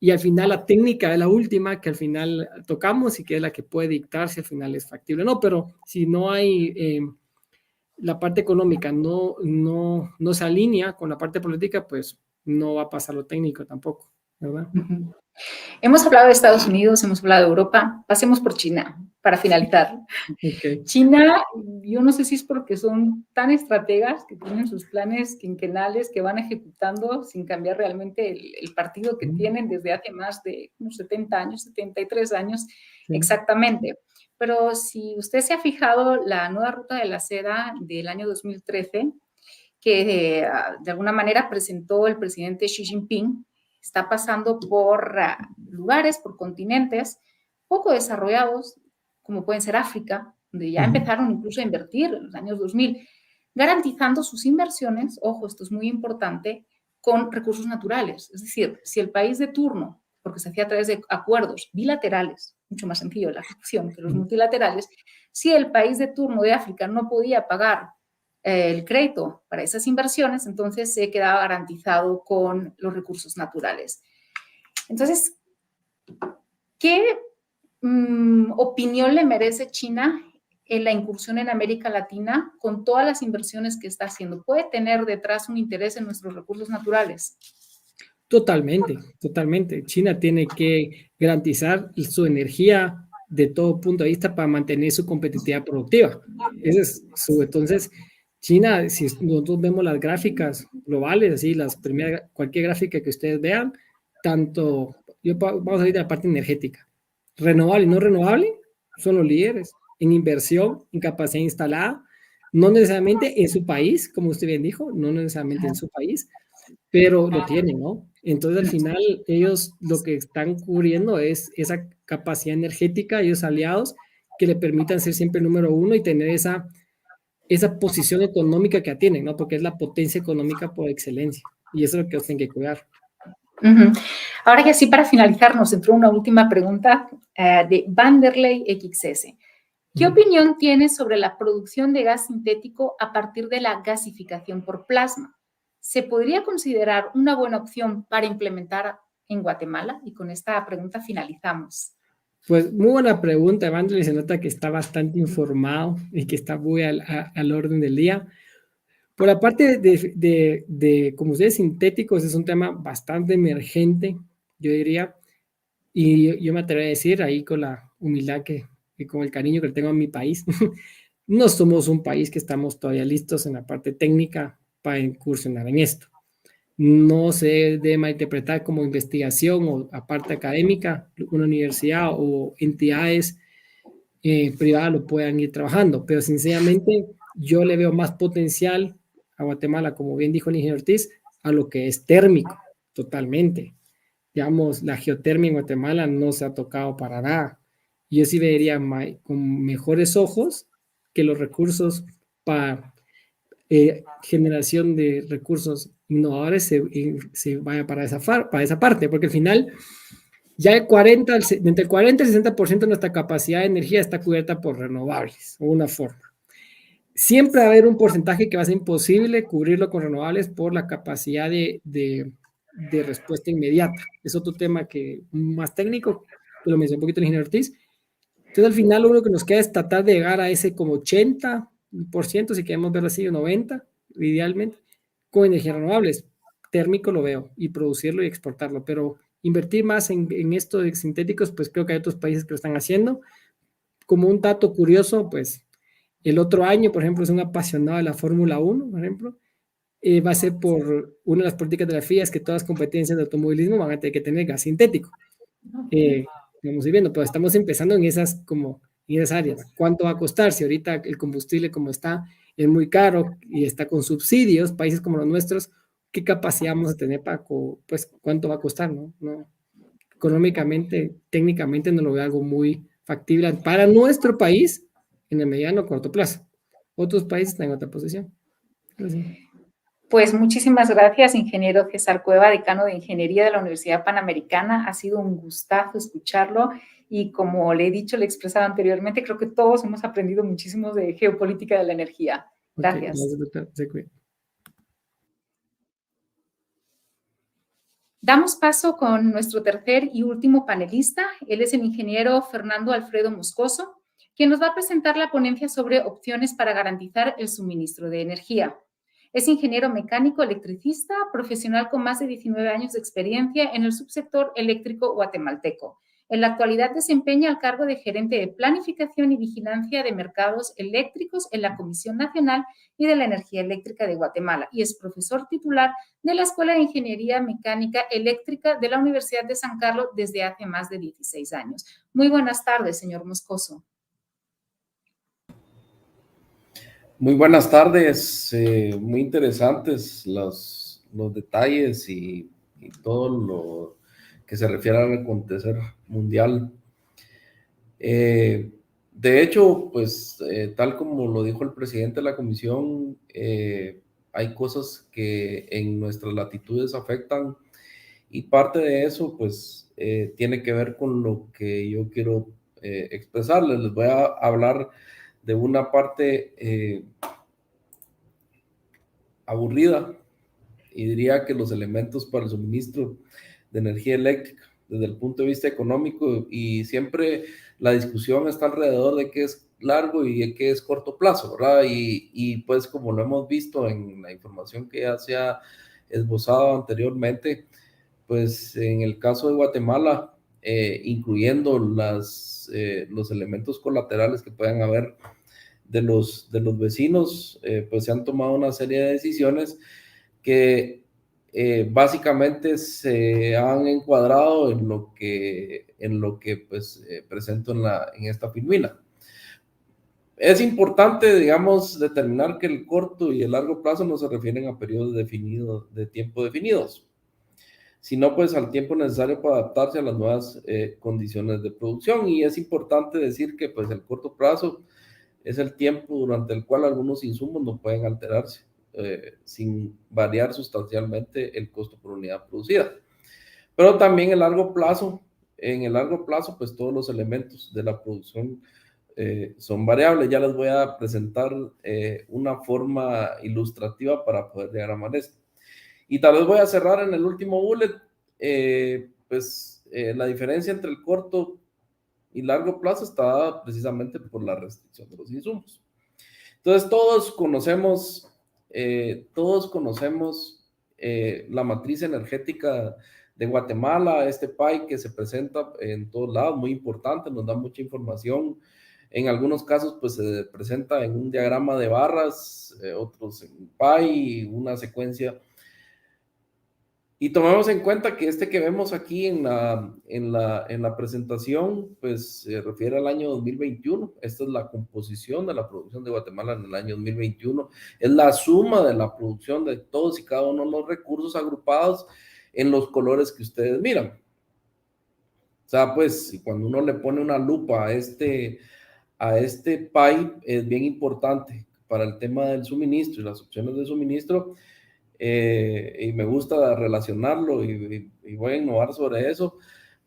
y al final la técnica es la última que al final tocamos y que es la que puede dictar si al final es factible o no, pero si no hay la parte económica no se alinea con la parte política, pues no va a pasar lo técnico tampoco, ¿verdad? Hemos hablado de Estados Unidos, hemos hablado de Europa, pasemos por China para finalizar. Okay. China, yo no sé si es porque son tan estrategas que tienen sus planes quinquenales que van ejecutando sin cambiar realmente el partido que tienen desde hace más de unos 70 años, 73 años exactamente. Pero si usted se ha fijado, la nueva ruta de la seda del año 2013, que de alguna manera presentó el presidente Xi Jinping, está pasando por lugares, por continentes poco desarrollados, como pueden ser África, donde ya empezaron incluso a invertir en los años 2000, garantizando sus inversiones, ojo, esto es muy importante, con recursos naturales. Es decir, si el país de turno, porque se hacía a través de acuerdos bilaterales, mucho más sencillo la ejecución que los multilaterales, si el país de turno de África no podía pagar el crédito para esas inversiones, entonces se quedaba garantizado con los recursos naturales. Entonces, ¿qué opinión le merece China en la incursión en América Latina con todas las inversiones que está haciendo? ¿Puede tener detrás un interés en nuestros recursos naturales? Totalmente, totalmente. China tiene que garantizar su energía de todo punto de vista para mantener su competitividad productiva. Entonces, China, si nosotros vemos las gráficas globales, así cualquier gráfica que ustedes vean, vamos a ir de la parte energética. Renovable y no renovable son los líderes en inversión, en capacidad instalada, no necesariamente en su país, como usted bien dijo, no necesariamente en su país, pero lo tienen, ¿no? Entonces, al final, ellos lo que están cubriendo es esa capacidad energética, ellos aliados, que le permitan ser siempre el número uno y tener esa posición económica que tienen, ¿no? Porque es la potencia económica por excelencia. Y eso es lo que os tienen que cuidar. Ahora que sí, para finalizar, nos entró una última pregunta de Vanderlei XS. ¿Qué opinión tienes sobre la producción de gas sintético a partir de la gasificación por plasma? ¿Se podría considerar una buena opción para implementar en Guatemala? Y con esta pregunta finalizamos. Pues muy buena pregunta, Evangelio, se nota que está bastante informado y que está muy al orden del día. Por la parte de combustibles sintéticos, es un tema bastante emergente, yo diría, y yo me atrevo a decir ahí con la humildad y con el cariño que tengo a mi país, no somos un país que estamos todavía listos en la parte técnica para incursionar en esto. No se debe malinterpretar como investigación o aparte académica, una universidad o entidades privadas lo puedan ir trabajando, pero sinceramente yo le veo más potencial a Guatemala, como bien dijo el ingeniero Ortiz, a lo que es térmico, totalmente. Digamos, la geotermia en Guatemala no se ha tocado para nada. Yo sí vería con mejores ojos que los recursos para generación de recursos innovadores se vaya para esa parte, porque al final ya entre el 40 y el 60% de nuestra capacidad de energía está cubierta por renovables, o una forma. Siempre va a haber un porcentaje que va a ser imposible cubrirlo con renovables por la capacidad de respuesta inmediata. Es otro tema que más técnico, que lo mencionó un poquito el ingeniero Ortiz. Entonces, al final, lo único que nos queda es tratar de llegar a ese como 80%, si queremos verlo así, o 90%, idealmente, con energías renovables. Térmico lo veo, y producirlo y exportarlo, pero invertir más en esto de sintéticos, pues creo que hay otros países que lo están haciendo. Como un dato curioso, pues el otro año, por ejemplo, es un apasionado de la Fórmula 1, por ejemplo, va a ser por una de las políticas de la FIA, es que todas las competencias de automovilismo van a tener que tener gas sintético. Vamos a ir viendo, pero estamos empezando en esas áreas. ¿Cuánto va a costar? Si ahorita el combustible como está es muy caro y está con subsidios, países como los nuestros, ¿qué capacidad vamos a tener para, pues, cuánto va a costar, no? Económicamente, técnicamente no lo veo algo muy factible para nuestro país en el mediano o corto plazo. Otros países están en otra posición. Gracias. Pues muchísimas gracias, ingeniero César Cueva, decano de Ingeniería de la Universidad Panamericana. Ha sido un gustazo escucharlo y como le he dicho, le he expresado anteriormente, creo que todos hemos aprendido muchísimo de geopolítica de la energía. Gracias. Okay, gracias, doctor. Se cuida. Damos paso con nuestro tercer y último panelista. Él es el ingeniero Fernando Alfredo Moscoso, quien nos va a presentar la ponencia sobre opciones para garantizar el suministro de energía. Es ingeniero mecánico electricista, profesional con más de 19 años de experiencia en el subsector eléctrico guatemalteco. En la actualidad desempeña el cargo de gerente de planificación y vigilancia de mercados eléctricos en la Comisión Nacional y de la Energía Eléctrica de Guatemala y es profesor titular de la Escuela de Ingeniería Mecánica Eléctrica de la Universidad de San Carlos desde hace más de 16 años. Muy buenas tardes, señor Moscoso. Muy buenas tardes, muy interesantes los detalles y todo lo que se refiere al acontecer mundial. De hecho, pues tal como lo dijo el presidente de la comisión, hay cosas que en nuestras latitudes afectan y parte de eso pues tiene que ver con lo que yo quiero expresarles. Les voy a hablar de una parte aburrida y diría que los elementos para el suministro de energía eléctrica desde el punto de vista económico, y siempre la discusión está alrededor de qué es largo y de qué es corto plazo, ¿verdad? Y pues como lo hemos visto en la información que ya se ha esbozado anteriormente, pues en el caso de Guatemala, incluyendo los elementos colaterales que puedan haber de los vecinos, pues se han tomado una serie de decisiones que básicamente se han encuadrado en lo que pues presento en esta filmina. Es importante, digamos, determinar que el corto y el largo plazo no se refieren a periodos definidos, de tiempo definidos. sino pues al tiempo necesario para adaptarse a las nuevas condiciones de producción. Y es importante decir que pues el corto plazo es el tiempo durante el cual algunos insumos no pueden alterarse sin variar sustancialmente el costo por unidad producida. Pero también en el largo plazo, pues todos los elementos de la producción son variables. Ya les voy a presentar una forma ilustrativa para poder llegar a esto. Y tal vez voy a cerrar en el último bullet, la diferencia entre el corto y largo plazo está dada precisamente por la restricción de los insumos. Entonces, todos conocemos la matriz energética de Guatemala, este PAI que se presenta en todos lados, muy importante, nos da mucha información. En algunos casos, pues se presenta en un diagrama de barras, otros en PAI, una secuencia. Y tomemos en cuenta que este que vemos aquí en la presentación, pues se refiere al año 2021. Esta es la composición de la producción de Guatemala en el año 2021. Es la suma de la producción de todos y cada uno de los recursos agrupados en los colores que ustedes miran. O sea, pues cuando uno le pone una lupa a este PAI, es bien importante para el tema del suministro y las opciones de suministro. Y me gusta relacionarlo y voy a innovar sobre eso,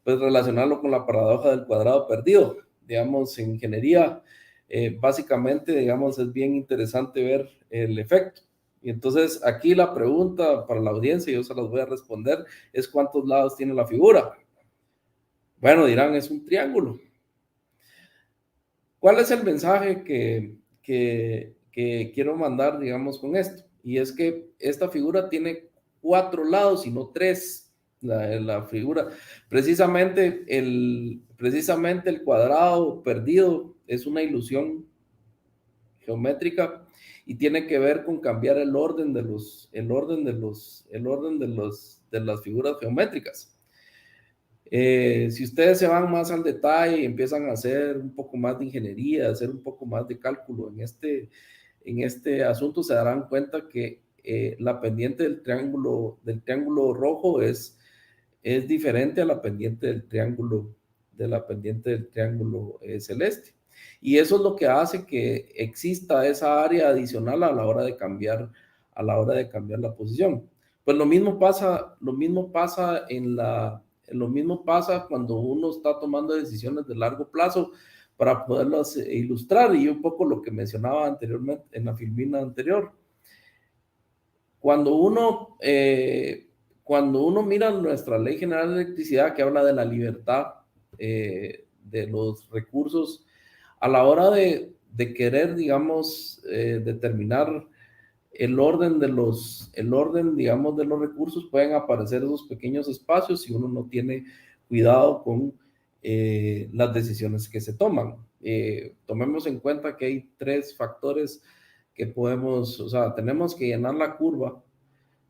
pues relacionarlo con la paradoja del cuadrado perdido. Digamos, en ingeniería, básicamente, digamos, es bien interesante ver el efecto. Y entonces aquí la pregunta para la audiencia, yo se las voy a responder, es ¿cuántos lados tiene la figura? Bueno, dirán, es un triángulo. ¿Cuál es el mensaje que quiero mandar, digamos, con esto? Y es que esta figura tiene 4 lados y no 3. La figura, precisamente el cuadrado perdido es una ilusión geométrica y tiene que ver con cambiar el orden de las figuras geométricas. Si ustedes se van más al detalle y empiezan a hacer un poco más de ingeniería, hacer un poco más de cálculo en este asunto, se darán cuenta que la pendiente del triángulo rojo es diferente a la pendiente del triángulo celeste. Y eso es lo que hace que exista esa área adicional a la hora de cambiar la posición. Pues lo mismo pasa cuando uno está tomando decisiones de largo plazo para poderlas ilustrar, y un poco lo que mencionaba anteriormente en la filmina anterior. Cuando uno mira nuestra Ley General de Electricidad, que habla de la libertad de los recursos, a la hora de querer, digamos, determinar el orden, digamos, de los recursos, pueden aparecer esos pequeños espacios si uno no tiene cuidado con las decisiones que se toman. Tomemos en cuenta que hay 3 factores que tenemos que llenar la curva,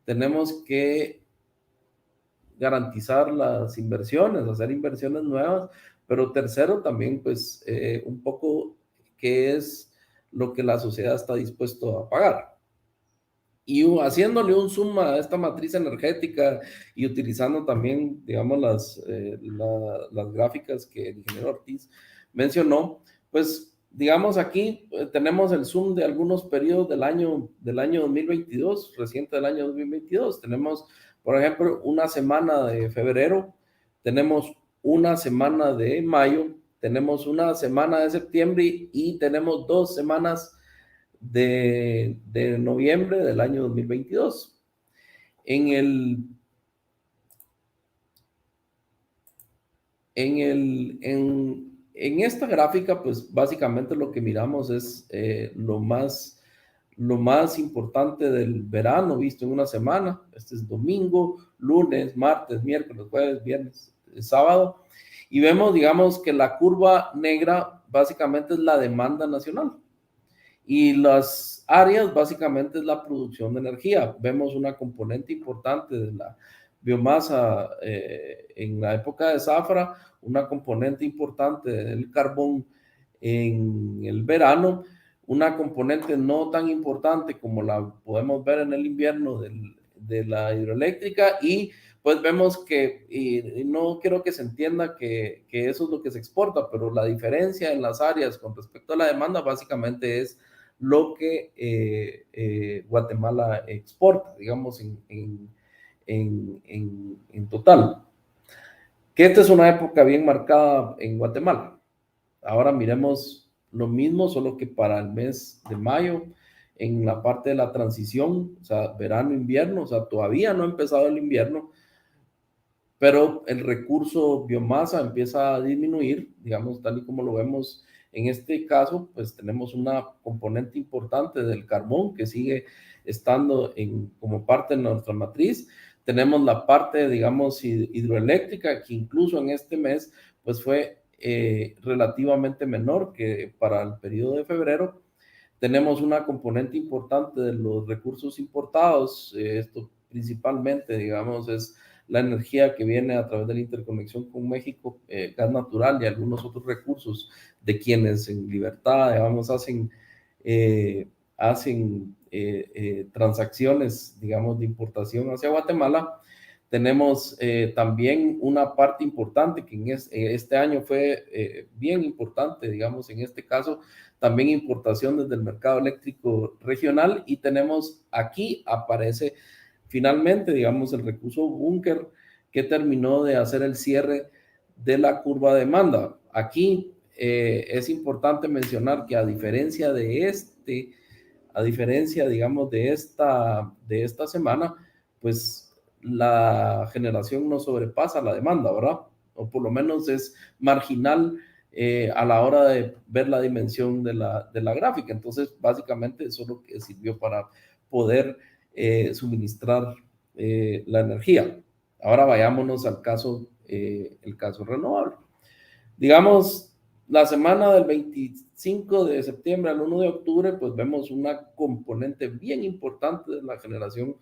tenemos que garantizar las inversiones, hacer inversiones nuevas, pero tercero también, pues, un poco qué es lo que la sociedad está dispuesto a pagar. Y haciéndole un zoom a esta matriz energética y utilizando también, digamos, las gráficas que el ingeniero Ortiz mencionó, pues, digamos, aquí tenemos el zoom de algunos periodos del año 2022, reciente del año 2022. Tenemos, por ejemplo, una semana de febrero, tenemos una semana de mayo, tenemos una semana de septiembre y tenemos 2 semanas de noviembre del año 2022. En esta gráfica, pues básicamente lo que miramos es lo más importante del verano visto en una semana. Este es domingo, lunes, martes, miércoles, jueves, viernes, sábado. Y vemos, digamos, que la curva negra básicamente es la demanda nacional. Y las áreas básicamente es la producción de energía. Vemos una componente importante de la biomasa en la época de zafra, una componente importante del carbón en el verano, una componente no tan importante como la podemos ver en el invierno de la hidroeléctrica, y pues vemos que, y no quiero que se entienda que eso es lo que se exporta, pero la diferencia en las áreas con respecto a la demanda básicamente es lo que Guatemala exporta, digamos, en total. Que esta es una época bien marcada en Guatemala. Ahora miremos lo mismo, solo que para el mes de mayo, en la parte de la transición, o sea, verano-invierno, o sea, todavía no ha empezado el invierno, pero el recurso biomasa empieza a disminuir, digamos, tal y como lo vemos en este caso, pues tenemos una componente importante del carbón que sigue estando como parte de nuestra matriz. Tenemos la parte, digamos, hidroeléctrica, que incluso en este mes, pues fue relativamente menor que para el periodo de febrero. Tenemos una componente importante de los recursos importados, esto principalmente, digamos, es la energía que viene a través de la interconexión con México, gas natural y algunos otros recursos de quienes en libertad, digamos, hacen transacciones, digamos, de importación hacia Guatemala. Tenemos también una parte importante que en este año fue bien importante, digamos, en este caso, también importación desde el mercado eléctrico regional, y tenemos aquí aparece finalmente, digamos, el recurso búnker que terminó de hacer el cierre de la curva de demanda. Aquí es importante mencionar que a diferencia, digamos, de esta semana, pues la generación no sobrepasa la demanda, ¿verdad? O por lo menos es marginal a la hora de ver la dimensión de la gráfica. Entonces, básicamente, eso es lo que sirvió para poder suministrar la energía. Ahora vayámonos al caso, el caso renovable. Digamos, la semana del 25 de septiembre al 1 de octubre, pues vemos una componente bien importante de la generación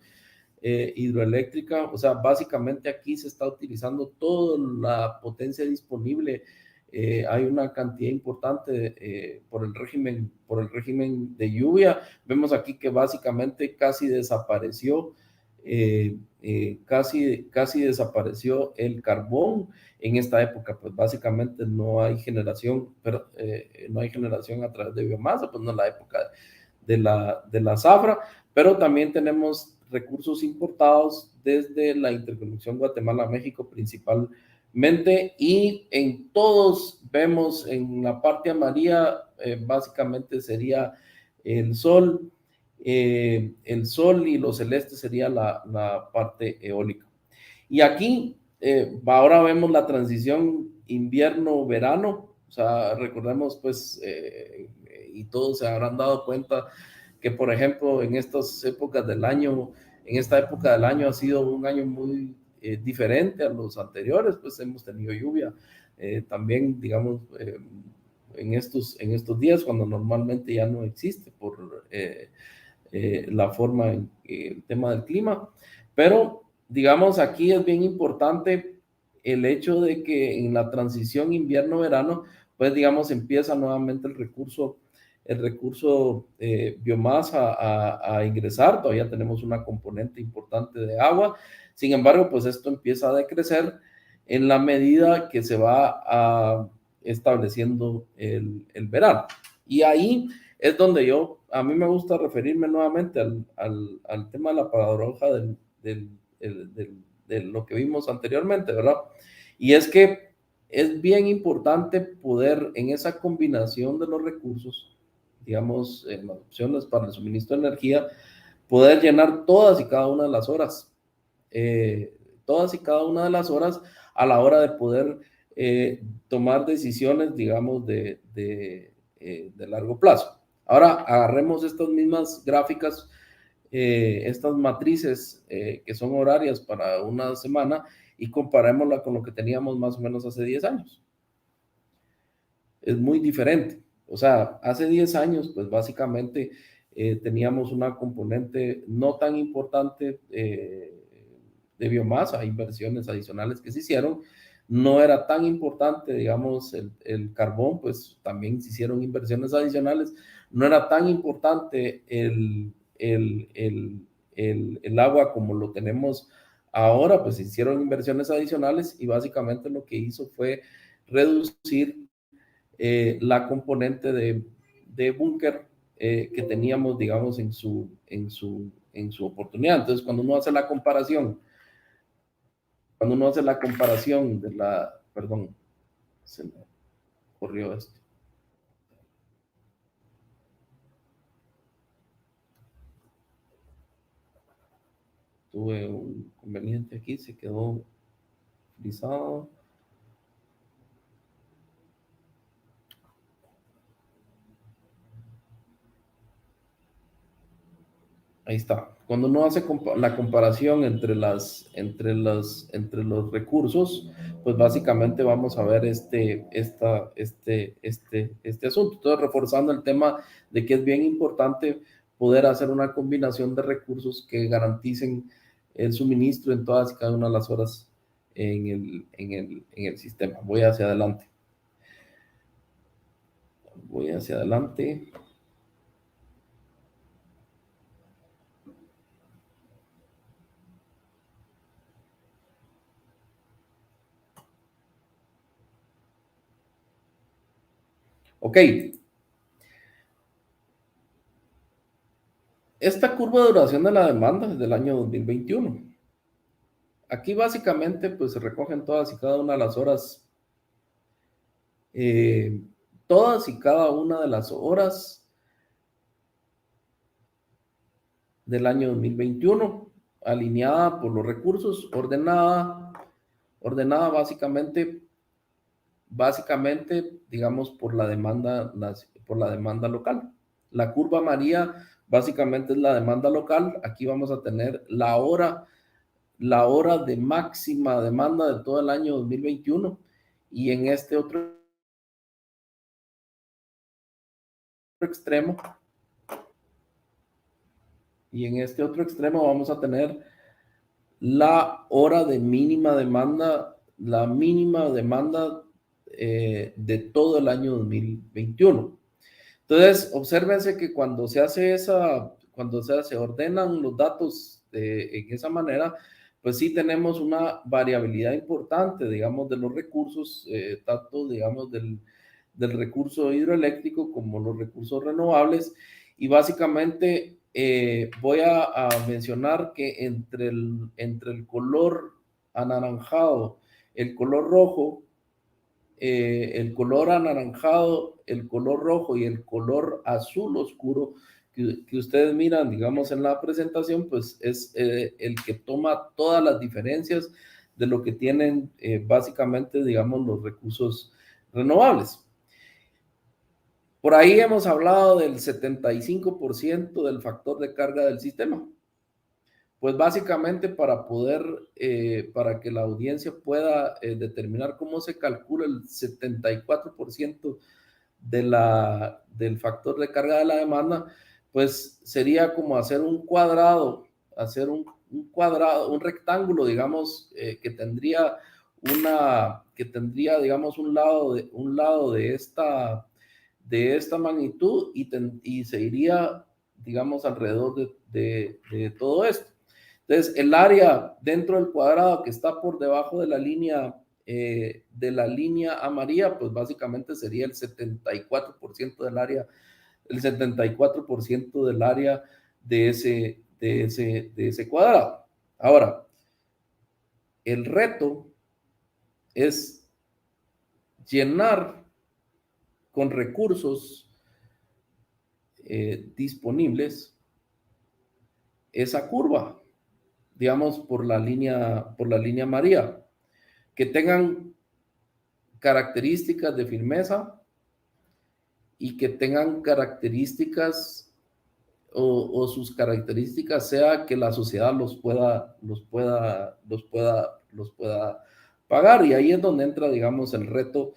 hidroeléctrica. O sea, básicamente aquí se está utilizando toda la potencia disponible. Hay una cantidad importante por el régimen de lluvia. Vemos aquí que básicamente casi desapareció el carbón en esta época. Pues básicamente no hay generación, no hay generación a través de biomasa, pues no es la época de la zafra, pero también tenemos recursos importados desde la interconexión Guatemala-México principalmente, y en todos vemos en la parte amarilla básicamente sería el sol y lo celeste sería la parte eólica. Y aquí ahora vemos la transición invierno-verano. O sea, recordemos pues, y todos se habrán dado cuenta que, por ejemplo, en estas épocas del año, en esta época del año ha sido un año muy diferente a los anteriores, pues hemos tenido lluvia también, digamos, en estos días, cuando normalmente ya no existe por la forma, el tema del clima. Pero, digamos, aquí es bien importante el hecho de que en la transición invierno-verano, pues, digamos, empieza nuevamente el recurso biomasa a ingresar. Todavía tenemos una componente importante de agua. Sin embargo, pues esto empieza a decrecer en la medida que se va estableciendo el verano. Y ahí es donde a mí me gusta referirme nuevamente al tema de la paradoja de lo que vimos anteriormente, ¿verdad? Y es que es bien importante poder, en esa combinación de los recursos, digamos, en las opciones para el suministro de energía, poder llenar todas y cada una de las horas, a la hora de poder tomar decisiones, digamos, de largo plazo. Ahora, agarremos estas mismas gráficas, estas matrices que son horarias para una semana, y comparémosla con lo que teníamos más o menos hace 10 años. Es muy diferente. O sea, hace 10 años, pues básicamente teníamos una componente no tan importante de biomasa, inversiones adicionales que se hicieron. No era tan importante, digamos, el carbón, pues también se hicieron inversiones adicionales. No era tan importante el agua como lo tenemos Ahora pues hicieron inversiones adicionales y básicamente lo que hizo fue reducir la componente de búnker que teníamos, digamos, en su oportunidad. Entonces, cuando uno hace la comparación de la, perdón, se me ocurrió esto. Tuve un inconveniente aquí, se quedó frisado. Ahí está. Cuando uno hace la comparación entre los recursos, pues básicamente vamos a ver este asunto. Entonces, reforzando el tema de que es bien importante poder hacer una combinación de recursos que garanticen el suministro en todas y cada una de las horas en el sistema. Voy hacia adelante. Ok. Esta curva de duración de la demanda es del año 2021. Aquí básicamente pues se recogen todas y cada una de las horas, todas y cada una de las horas del año 2021, alineada por los recursos, ordenada básicamente, digamos, por la demanda local. La curva amarilla básicamente es la demanda local. Aquí vamos a tener la hora de máxima demanda de todo el año 2021, y en este otro extremo vamos a tener la hora de mínima demanda, la mínima demanda de todo el año 2021. Entonces, obsérvense que cuando se ordenan los datos en esa manera, pues sí tenemos una variabilidad importante, digamos, de los recursos, tanto, digamos, del recurso hidroeléctrico como los recursos renovables. Y básicamente voy a mencionar que entre el color anaranjado, el color rojo, el color anaranjado, el color rojo y el color azul oscuro que ustedes miran, digamos, en la presentación, pues es el que toma todas las diferencias de lo que tienen básicamente, digamos, los recursos renovables. Por ahí hemos hablado del 75% del factor de carga del sistema. Pues básicamente para que la audiencia pueda determinar cómo se calcula el 74% del factor de carga de la demanda, pues sería como hacer un cuadrado, un rectángulo, digamos, que tendría, digamos, un lado de esta magnitud y se iría, digamos, alrededor de todo esto. Entonces, el área dentro del cuadrado que está por debajo de la línea amarilla, pues básicamente sería el 74% del área, de ese cuadrado. Ahora, el reto es llenar con recursos disponibles esa curva, digamos, por la línea amarilla, que tengan características de firmeza y que tengan características o sus características sea que la sociedad los pueda pagar. Y ahí es donde entra, digamos, el reto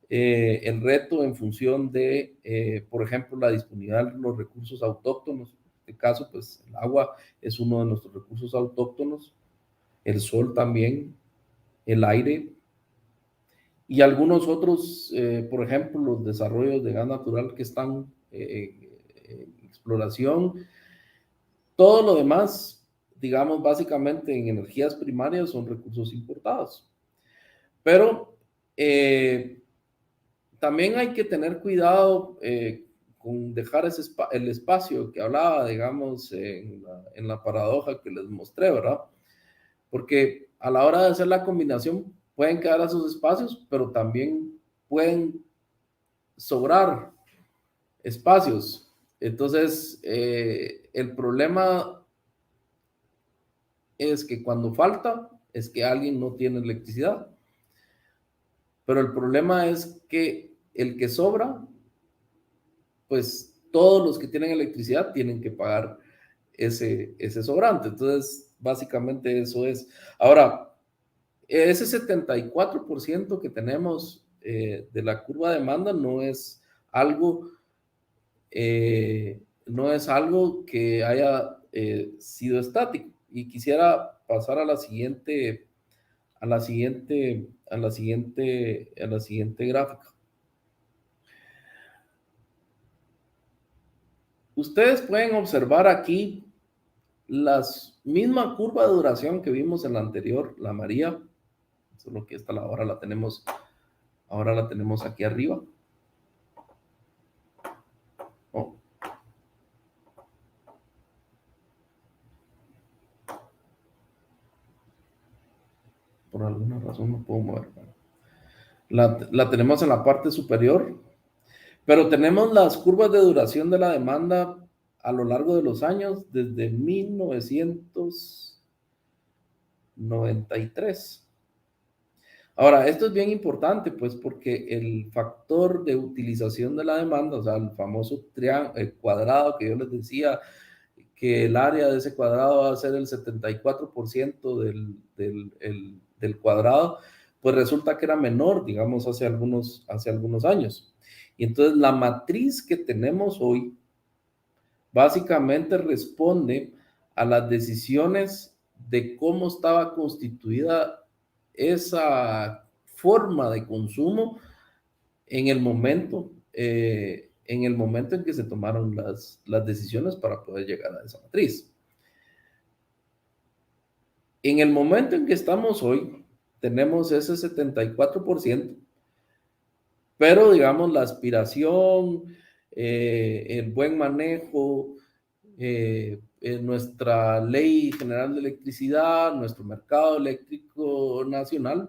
en función de, por ejemplo, la disponibilidad de los recursos autóctonos. En este caso, pues el agua es uno de nuestros recursos autóctonos, el sol también, el aire y algunos otros, por ejemplo, los desarrollos de gas natural que están en exploración. Todo lo demás, digamos, básicamente en energías primarias son recursos importados. Pero también hay que tener cuidado con dejar el espacio que hablaba, digamos, en la paradoja que les mostré, ¿verdad? Porque a la hora de hacer la combinación pueden quedar esos espacios, pero también pueden sobrar espacios. Entonces, el problema es que cuando falta, es que alguien no tiene electricidad. Pero el problema es que el que sobra, pues todos los que tienen electricidad tienen que pagar ese sobrante. Entonces, básicamente eso es. Ahora, ese 74% que tenemos de la curva de demanda no es algo que haya sido estático. Y quisiera pasar a la siguiente gráfica. Ustedes pueden observar aquí la misma curva de duración que vimos en la anterior, la María, solo que ahora la tenemos aquí arriba. Oh. Por alguna razón no puedo mover. La tenemos en la parte superior, pero tenemos las curvas de duración de la demanda a lo largo de los años, desde 1993. Ahora, esto es bien importante, pues, porque el factor de utilización de la demanda, o sea, el famoso cuadrado que yo les decía, que el área de ese cuadrado va a ser el 74% del cuadrado, pues resulta que era menor, digamos, hace algunos años. Y entonces la matriz que tenemos hoy básicamente responde a las decisiones de cómo estaba constituida esa forma de consumo en el momento en que se tomaron las decisiones para poder llegar a esa matriz. En el momento en que estamos hoy, tenemos ese 74%, pero digamos la aspiración, el buen manejo, nuestra ley general de electricidad, nuestro mercado eléctrico nacional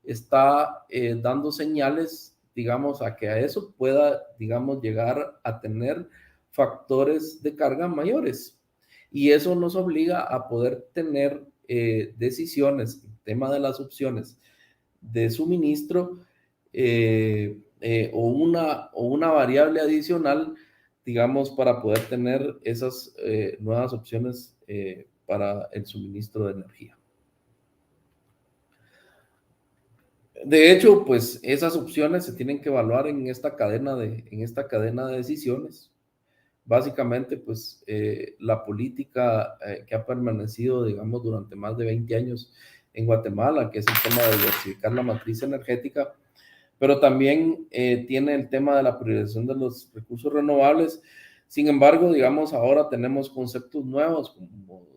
está dando señales, digamos, a que a eso pueda, digamos, llegar a tener factores de carga mayores. Y eso nos obliga a poder tener decisiones, el tema de las opciones de suministro o una variable adicional, digamos, para poder tener esas nuevas opciones para el suministro de energía. De hecho, pues esas opciones se tienen que evaluar en esta cadena de decisiones. Básicamente, pues la política que ha permanecido, digamos, durante más de 20 años en Guatemala, que es el tema de diversificar la matriz energética, pero también tiene el tema de la priorización de los recursos renovables. Sin embargo, digamos, ahora tenemos conceptos nuevos, como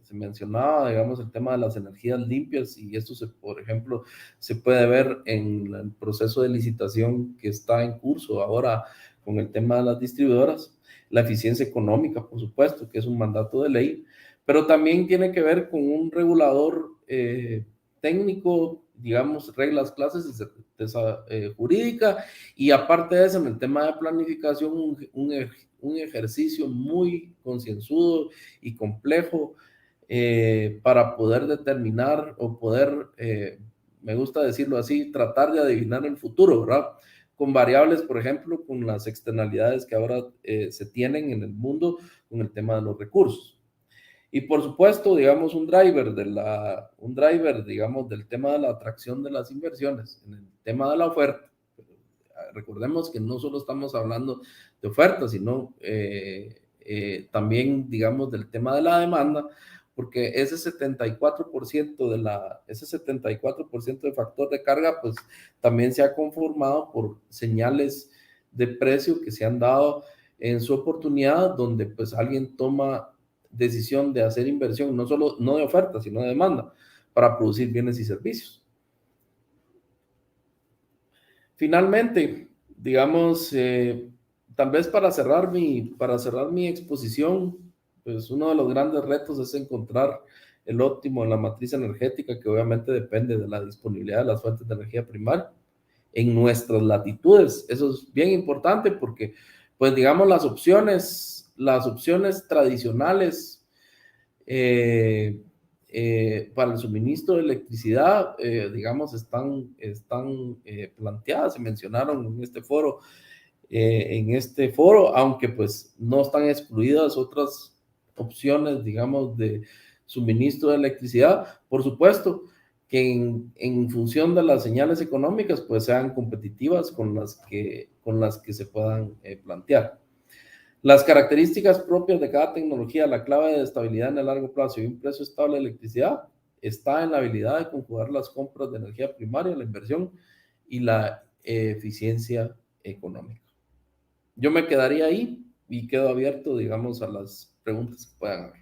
se mencionaba, digamos, el tema de las energías limpias, y esto, por ejemplo, se puede ver en el proceso de licitación que está en curso ahora con el tema de las distribuidoras. La eficiencia económica, por supuesto, que es un mandato de ley, pero también tiene que ver con un regulador técnico, digamos, reglas, clases jurídica, y aparte de eso, en el tema de planificación, un ejercicio muy concienzudo y complejo para poder determinar o poder, me gusta decirlo así, tratar de adivinar el futuro, ¿verdad? Con variables, por ejemplo, con las externalidades que ahora se tienen en el mundo con el tema de los recursos. Y por supuesto, digamos, un driver, digamos, del tema de la atracción de las inversiones, en el tema de la oferta. Recordemos que no solo estamos hablando de oferta, sino también, digamos, del tema de la demanda, porque ese 74% de factor de carga, pues también se ha conformado por señales de precio que se han dado en su oportunidad, donde pues alguien toma decisión de hacer inversión, no de oferta, sino de demanda, para producir bienes y servicios. Finalmente, digamos, tal vez para cerrar mi exposición, pues uno de los grandes retos es encontrar el óptimo en la matriz energética, que obviamente depende de la disponibilidad de las fuentes de energía primaria en nuestras latitudes. Eso es bien importante porque, pues digamos, las opciones tradicionales para el suministro de electricidad, digamos, están planteadas, se mencionaron en este foro, aunque pues no están excluidas otras opciones, digamos, de suministro de electricidad, por supuesto, que en función de las señales económicas, pues sean competitivas con las que se puedan plantear. Las características propias de cada tecnología, la clave de estabilidad en el largo plazo y un precio estable de electricidad está en la habilidad de conjugar las compras de energía primaria, la inversión y la eficiencia económica. Yo me quedaría ahí y quedo abierto, digamos, a las preguntas que puedan haber.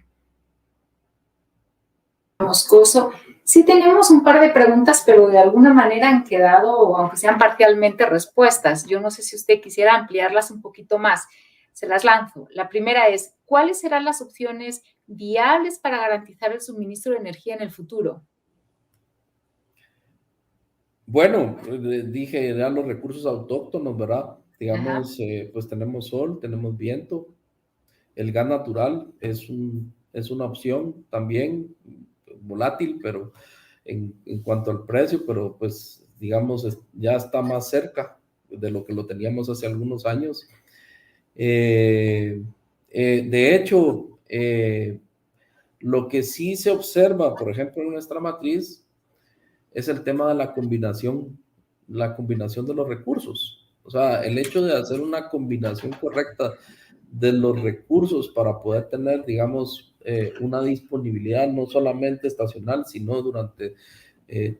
Moscoso. Sí tenemos un par de preguntas, pero de alguna manera han quedado, aunque sean parcialmente, respuestas. Yo no sé si usted quisiera ampliarlas un poquito más. Se las lanzo. La primera es, ¿cuáles serán las opciones viables para garantizar el suministro de energía en el futuro? Bueno, dije ya los recursos autóctonos, ¿verdad? Digamos, pues tenemos sol, tenemos viento. El gas natural es una opción también volátil, pero en cuanto al precio, pero pues digamos ya está más cerca de lo que lo teníamos hace algunos años. De hecho, lo que sí se observa, por ejemplo, en nuestra matriz, es el tema de la combinación de los recursos. O sea, el hecho de hacer una combinación correcta de los recursos para poder tener, digamos, una disponibilidad no solamente estacional, sino durante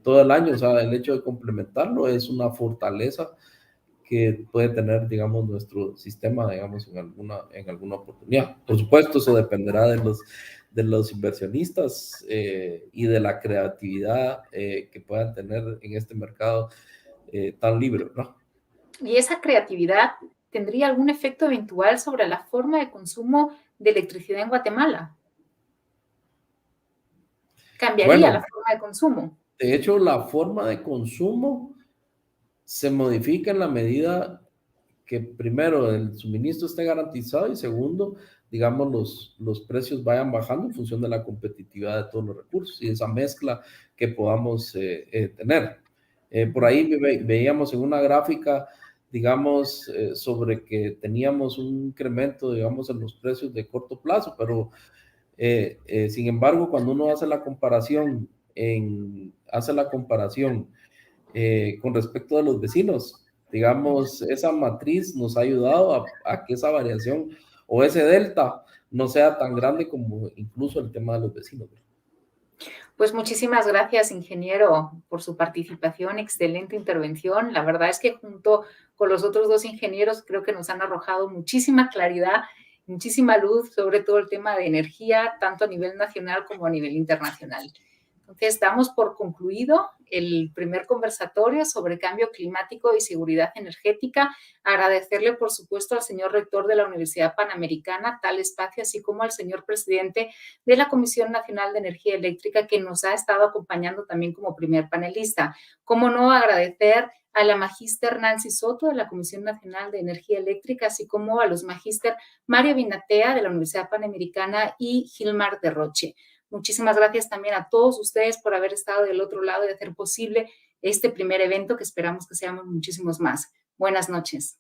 todo el año. O sea, el hecho de complementarlo es una fortaleza que puede tener, digamos, nuestro sistema, digamos, en alguna oportunidad. Por supuesto, eso dependerá de los inversionistas y de la creatividad que puedan tener en este mercado tan libre, ¿no? Y esa creatividad tendría algún efecto eventual sobre la forma de consumo de electricidad en Guatemala. ¿Cambiaría la forma de consumo? De hecho, la forma de consumo se modifica en la medida que primero el suministro esté garantizado y segundo, digamos, los precios vayan bajando en función de la competitividad de todos los recursos y esa mezcla que podamos tener. Por ahí veíamos en una gráfica, digamos, sobre que teníamos un incremento, digamos, en los precios de corto plazo, pero sin embargo, cuando uno hace la comparación con respecto a los vecinos, digamos, esa matriz nos ha ayudado a que esa variación o ese delta no sea tan grande como incluso el tema de los vecinos. Pues muchísimas gracias, ingeniero, por su participación, excelente intervención. La verdad es que junto con los otros dos ingenieros creo que nos han arrojado muchísima claridad, muchísima luz sobre todo el tema de energía, tanto a nivel nacional como a nivel internacional. Entonces, damos por concluido el primer conversatorio sobre cambio climático y seguridad energética. Agradecerle, por supuesto, al señor rector de la Universidad Panamericana tal espacio, así como al señor presidente de la Comisión Nacional de Energía Eléctrica, que nos ha estado acompañando también como primer panelista. Cómo no agradecer a la magíster Nancy Soto de la Comisión Nacional de Energía Eléctrica, así como a los magíster Mario Binatea de la Universidad Panamericana y Gilmar de Roche. Muchísimas gracias también a todos ustedes por haber estado del otro lado y hacer posible este primer evento que esperamos que seamos muchísimos más. Buenas noches.